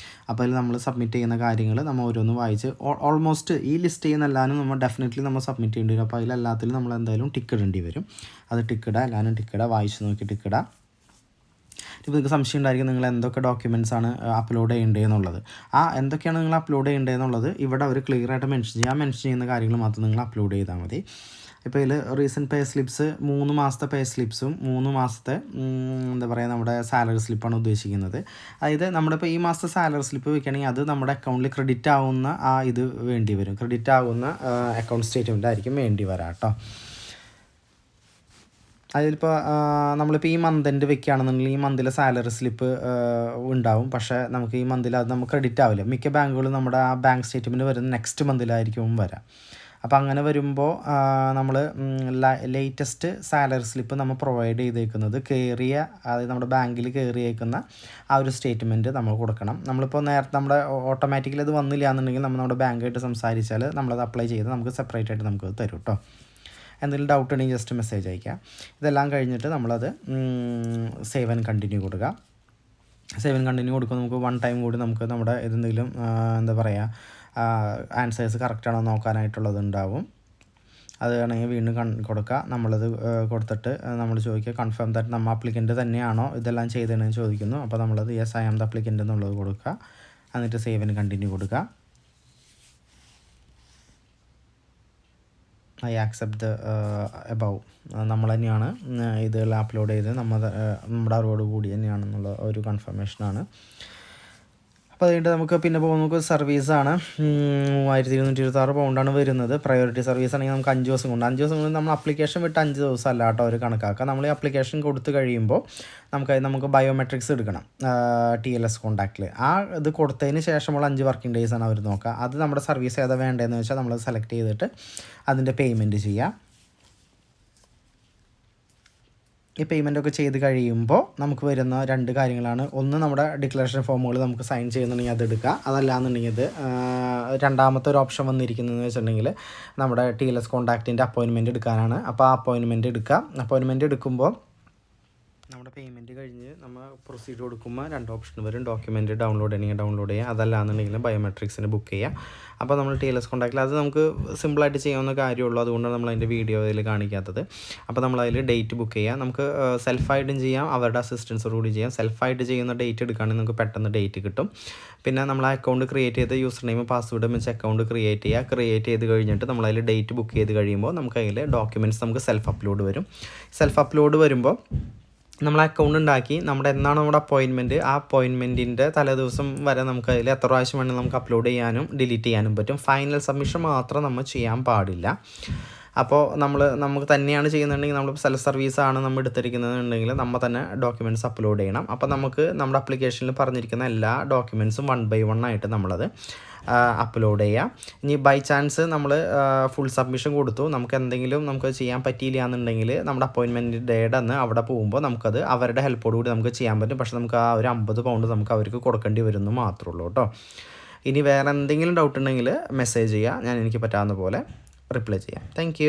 അപ്പോൾ അതിൽ നമ്മൾ സബ്മിറ്റ് ചെയ്യുന്ന കാര്യങ്ങൾ നമ്മൾ ഓരോന്ന് വായിച്ച് ഓൾമോസ്റ്റ് ഈ ലിസ്റ്റ് ചെയ്യുന്ന എല്ലാവരും നമ്മൾ ഡെഫിനറ്റ്ലി നമ്മൾ സബ്മിറ്റ് ചെയ്യേണ്ടി വരും. അപ്പോൾ അതിലെല്ലാത്തിലും നമ്മൾ എന്തായാലും ടിക്ക് ഇടേണ്ടി വരും. അത് ടിക്കിടുക, എല്ലാവരും ടിക്കിടുക, വായിച്ച് നോക്കി ടിക്കിടുക. ഇപ്പോൾ നിങ്ങൾക്ക് സംശയം ഉണ്ടായിരിക്കും നിങ്ങൾ എന്തൊക്കെ ഡോക്യുമെൻറ്റ്സ് ആണ് അപ്ലോഡ് ചെയ്യേണ്ടതെന്നുള്ളത്. എന്തൊക്കെയാണ് നിങ്ങൾ അപ്ലോഡ് ചെയ്യേണ്ടതെന്നുള്ളത് ഇവിടെ അവർ ക്ലിയർ ആയിട്ട് മെൻഷൻ ചെയ്യുക. മെൻഷൻ ചെയ്യുന്ന കാര്യങ്ങൾ മാത്രം നിങ്ങൾ അപ്ലോഡ് ചെയ്താൽ മതി. ഇപ്പോൾ ഇതിൽ റീസെൻറ്റ് പേ സ്ലിപ്സ് 3 മാസത്തെ പേ സ്ലിപ്സും 3 മാസത്തെ എന്താ പറയുക നമ്മുടെ സാലറി സ്ലിപ്പാണ് ഉദ്ദേശിക്കുന്നത്. അതായത് നമ്മുടെ ഇപ്പോൾ ഈ മാസത്തെ സാലറി സ്ലിപ്പ് വയ്ക്കുകയാണെങ്കിൽ അത് നമ്മുടെ അക്കൗണ്ടിൽ ക്രെഡിറ്റ് ആവുന്ന ഇത് വേണ്ടി വരും. ക്രെഡിറ്റ് ആവുന്ന അക്കൗണ്ട് സ്റ്റേറ്റ്മെൻ്റ് ആയിരിക്കും വേണ്ടി വരാം കേട്ടോ. അതിലിപ്പോൾ നമ്മളിപ്പോൾ ഈ മന്തിൻ്റെ വെക്കുകയാണെന്നുണ്ടെങ്കിൽ ഈ മന്തിലെ സാലറി സ്ലിപ്പ് ഉണ്ടാവും. പക്ഷേ നമുക്ക് ഈ മന്തിൽ അത് നമുക്ക് ക്രെഡിറ്റ് ആവില്ല. മിക്ക ബാങ്കുകളും നമ്മുടെ ആ ബാങ്ക് സ്റ്റേറ്റ്മെൻറ്റ് വരുന്ന നെക്സ്റ്റ് മന്തിലായിരിക്കും വരാം. അപ്പോൾ അങ്ങനെ വരുമ്പോൾ നമ്മൾ ലേറ്റസ്റ്റ് സാലറി സ്ലിപ്പ് നമ്മൾ പ്രൊവൈഡ് ചെയ്തേക്കുന്നത് അതായത് നമ്മുടെ ബാങ്കിൽ കയറിയേക്കുന്ന ആ ഒരു സ്റ്റേറ്റ്മെൻറ്റ് നമ്മൾ കൊടുക്കണം. നമ്മളിപ്പോൾ നേരത്തെ നമ്മുടെ ഓട്ടോമാറ്റിക്കലി അത് വന്നില്ല എന്നുണ്ടെങ്കിൽ നമ്മൾ നമ്മുടെ ബാങ്കായിട്ട് സംസാരിച്ചാൽ നമ്മളത് അപ്ലൈ ചെയ്ത് നമുക്ക് സെപ്പറേറ്റ് ആയിട്ട് നമുക്ക് തരും കേട്ടോ. എന്തെങ്കിലും ഡൗട്ട് ഉണ്ടെങ്കിൽ ജസ്റ്റ് മെസ്സേജ് അയക്കുക. ഇതെല്ലാം കഴിഞ്ഞിട്ട് നമ്മളത് സേവ് ആൻഡ് കണ്ടിന്യൂ കൊടുക്കുക. സേവ് ആൻഡ് കണ്ടിന്യൂ കൊടുക്കുമ്പോൾ നമുക്ക് 1 ടൈം കൂടി നമുക്ക് നമ്മുടെ എന്തെങ്കിലും എന്താ പറയുക ആൻസേഴ്സ് കറക്റ്റാണോ നോക്കാനായിട്ടുള്ളത് ഉണ്ടാവും. അത് വേണമെങ്കിൽ വീണ്ടും കൊടുക്കുക. നമ്മളത് കൊടുത്തിട്ട് നമ്മൾ ചോദിക്കുക കൺഫേം ദാറ്റ് നമ്മൾ അപ്ലിക്കൻ്റ് തന്നെയാണോ ഇതെല്ലാം ചെയ്തതെന്ന് ചോദിക്കുന്നു. അപ്പോൾ നമ്മളത് yes I am the applicant എന്നുള്ളത് കൊടുക്കുക. എന്നിട്ട് സേവ് ആൻഡ് കണ്ടിന്യൂ കൊടുക്കുക. ഐ ആക്സെപ്റ്റ് ദ എബവ്, നമ്മൾ തന്നെയാണ് ഇതെല്ലാം അപ്ലോഡ് ചെയ്ത് നമ്മുടെ അറിവോട് കൂടി തന്നെയാണെന്നുള്ള ഒരു കൺഫർമേഷനാണ്. അപ്പോൾ അതുകൊണ്ട് നമുക്ക് പിന്നെ നമുക്ക് സർവീസാണ് 3226 പൗണ്ടാണ് വരുന്നത്. പ്രയോറിറ്റി സർവീസ് ആണെങ്കിൽ നമുക്ക് 5 ദിവസം കൊണ്ട് നമ്മൾ അപ്ലിക്കേഷൻ വിട്ട് 5 ദിവസം അല്ല കേട്ടോ അവർ കണക്കാക്കുക. നമ്മൾ ഈ അപ്ലിക്കേഷൻ കൊടുത്തു കഴിയുമ്പോൾ നമുക്ക് ബയോമെട്രിക്സ് എടുക്കണം TLS കോൺടാക്റ്റിൽ. ആ ഇത് കൊടുത്തതിന് ശേഷമുള്ള 5 വർക്കിംഗ് ഡേയ്സാണ് അവർ നോക്കുക. അത് നമ്മുടെ സർവീസ് ഏതാ വേണ്ടതെന്ന് വെച്ചാൽ നമ്മൾ സെലക്ട് ചെയ്തിട്ട് അതിൻ്റെ പേയ്മെൻറ്റ് ചെയ്യാം. ഈ പേയ്മെൻറ്റൊക്കെ ചെയ്ത് കഴിയുമ്പോൾ നമുക്ക് വരുന്ന 2 കാര്യങ്ങളാണ്. ഒന്ന്, നമ്മുടെ ഡിക്ലറേഷൻ ഫോമുകൾ നമുക്ക് സൈൻ ചെയ്യുന്നുണ്ടെങ്കിൽ അതെടുക്കുക. അതല്ലാന്നുണ്ടെങ്കിൽ രണ്ടാമത്തെ ഒരു ഓപ്ഷൻ വന്നിരിക്കുന്നതെന്ന് വെച്ചിട്ടുണ്ടെങ്കിൽ നമ്മുടെ TLS കോൺടാക്റ്റിൻ്റെ അപ്പോയിൻമെൻറ്റ് എടുക്കാനാണ്. അപ്പോൾ ആ അപ്പോയിൻമെൻറ്റ് എടുക്കുക. അപ്പോയിൻമെൻറ്റ് എടുക്കുമ്പോൾ നമ്മുടെ പേയ്മെൻറ്റ് കഴിഞ്ഞ് നമ്മൾ പ്രൊസീഡ് കൊടുക്കുമ്പോൾ 2 ഓപ്ഷൻ വരും. ഡോക്യുമെൻറ്റ് ഡൗൺലോഡ് ചെയ്യുക, അതല്ലാന്നുണ്ടെങ്കിൽ ബയോമെട്രിക്സിന് ബുക്ക് ചെയ്യുക. അപ്പോൾ നമ്മൾ TLS കോൺടാക്റ്റിൽ അത് നമുക്ക് സിമ്പിളായിട്ട് ചെയ്യാവുന്ന കാര്യമുള്ളൂ. അതുകൊണ്ടാണ് നമ്മൾ അതിൻ്റെ വീഡിയോ അതിൽ കാണിക്കാത്തത്. അപ്പോൾ നമ്മളതിൽ ഡേറ്റ് ബുക്ക് ചെയ്യുക. നമുക്ക് സെൽഫായിട്ടും ചെയ്യാം, അവരുടെ അസിസ്റ്റൻസോടുകൂടി ചെയ്യാം. സെൽഫായിട്ട് ചെയ്യുന്ന ഡേറ്റ് എടുക്കുകയാണെങ്കിൽ നമുക്ക് പെട്ടെന്ന് ഡേറ്റ് കിട്ടും. പിന്നെ നമ്മൾ ആ അക്കൗണ്ട് ക്രിയേറ്റ് ചെയ്ത് യൂസർ നെയിം പാസ്വേഡും വെച്ച് അക്കൗണ്ട് ക്രിയേറ്റ് ചെയ്ത് കഴിഞ്ഞിട്ട് നമ്മളതിൽ ഡേറ്റ് ബുക്ക് ചെയ്ത് കഴിയുമ്പോൾ നമുക്ക് അതിൽ ഡോക്യുമെൻറ്റ്സ് നമുക്ക് സെൽഫ് അപ്ലോഡ് വരും. സെൽഫ് അപ്ലോഡ് വരുമ്പോൾ നമ്മൾ അക്കൗണ്ട് ഉണ്ടാക്കി നമ്മുടെ അപ്പോയിൻമെൻറ്റ്, ആ അപ്പോയിൻമെൻറ്റിൻ്റെ തലേദിവസം വരെ നമുക്ക് അതിൽ എത്ര പ്രാവശ്യം വേണമെങ്കിൽ നമുക്ക് അപ്ലോഡ് ചെയ്യാനും ഡിലീറ്റ് ചെയ്യാനും പറ്റും. ഫൈനൽ സബ്മിഷൻ മാത്രം നമ്മൾ ചെയ്യാൻ പാടില്ല. അപ്പോൾ നമുക്ക് തന്നെയാണ് ചെയ്യുന്നുണ്ടെങ്കിൽ നമ്മൾ സെൽഫ് സർവീസാണ് നമ്മൾ എടുത്തിരിക്കുന്നതെന്നുണ്ടെങ്കിൽ നമ്മൾ തന്നെ ഡോക്യുമെൻറ്റ്സ് അപ്ലോഡ് ചെയ്യണം. അപ്പോൾ നമുക്ക് നമ്മുടെ ആപ്ലിക്കേഷനിൽ പറഞ്ഞിരിക്കുന്ന എല്ലാ ഡോക്യുമെൻറ്റ്സും 1 by 1 ആയിട്ട് നമ്മളത് അപ്ലോഡ് ചെയ്യാം. ഇനി ബൈ ചാൻസ് നമ്മൾ ഫുൾ സബ്മിഷൻ കൊടുത്തു, നമുക്ക് ചെയ്യാൻ പറ്റിയില്ല എന്നുണ്ടെങ്കിൽ നമ്മുടെ അപ്പോയിൻമെൻറ്റ് ഡേയുടെ അന്ന് അവിടെ പോകുമ്പോൾ നമുക്കത് അവരുടെ ഹെൽപ്പോട് കൂടി നമുക്ക് ചെയ്യാൻ പറ്റും. പക്ഷേ നമുക്ക് ആ ഒരു 50 പൗണ്ട് നമുക്ക് അവർക്ക് കൊടുക്കേണ്ടി വരുന്നു മാത്രമേ ഉള്ളൂ കേട്ടോ. ഇനി വേറെ എന്തെങ്കിലും ഡൗട്ട് ഉണ്ടെങ്കിൽ മെസ്സേജ് ചെയ്യുക, എനിക്ക് പറ്റാവുന്ന പോലെ റിപ്ലൈ ചെയ്യാം. താങ്ക്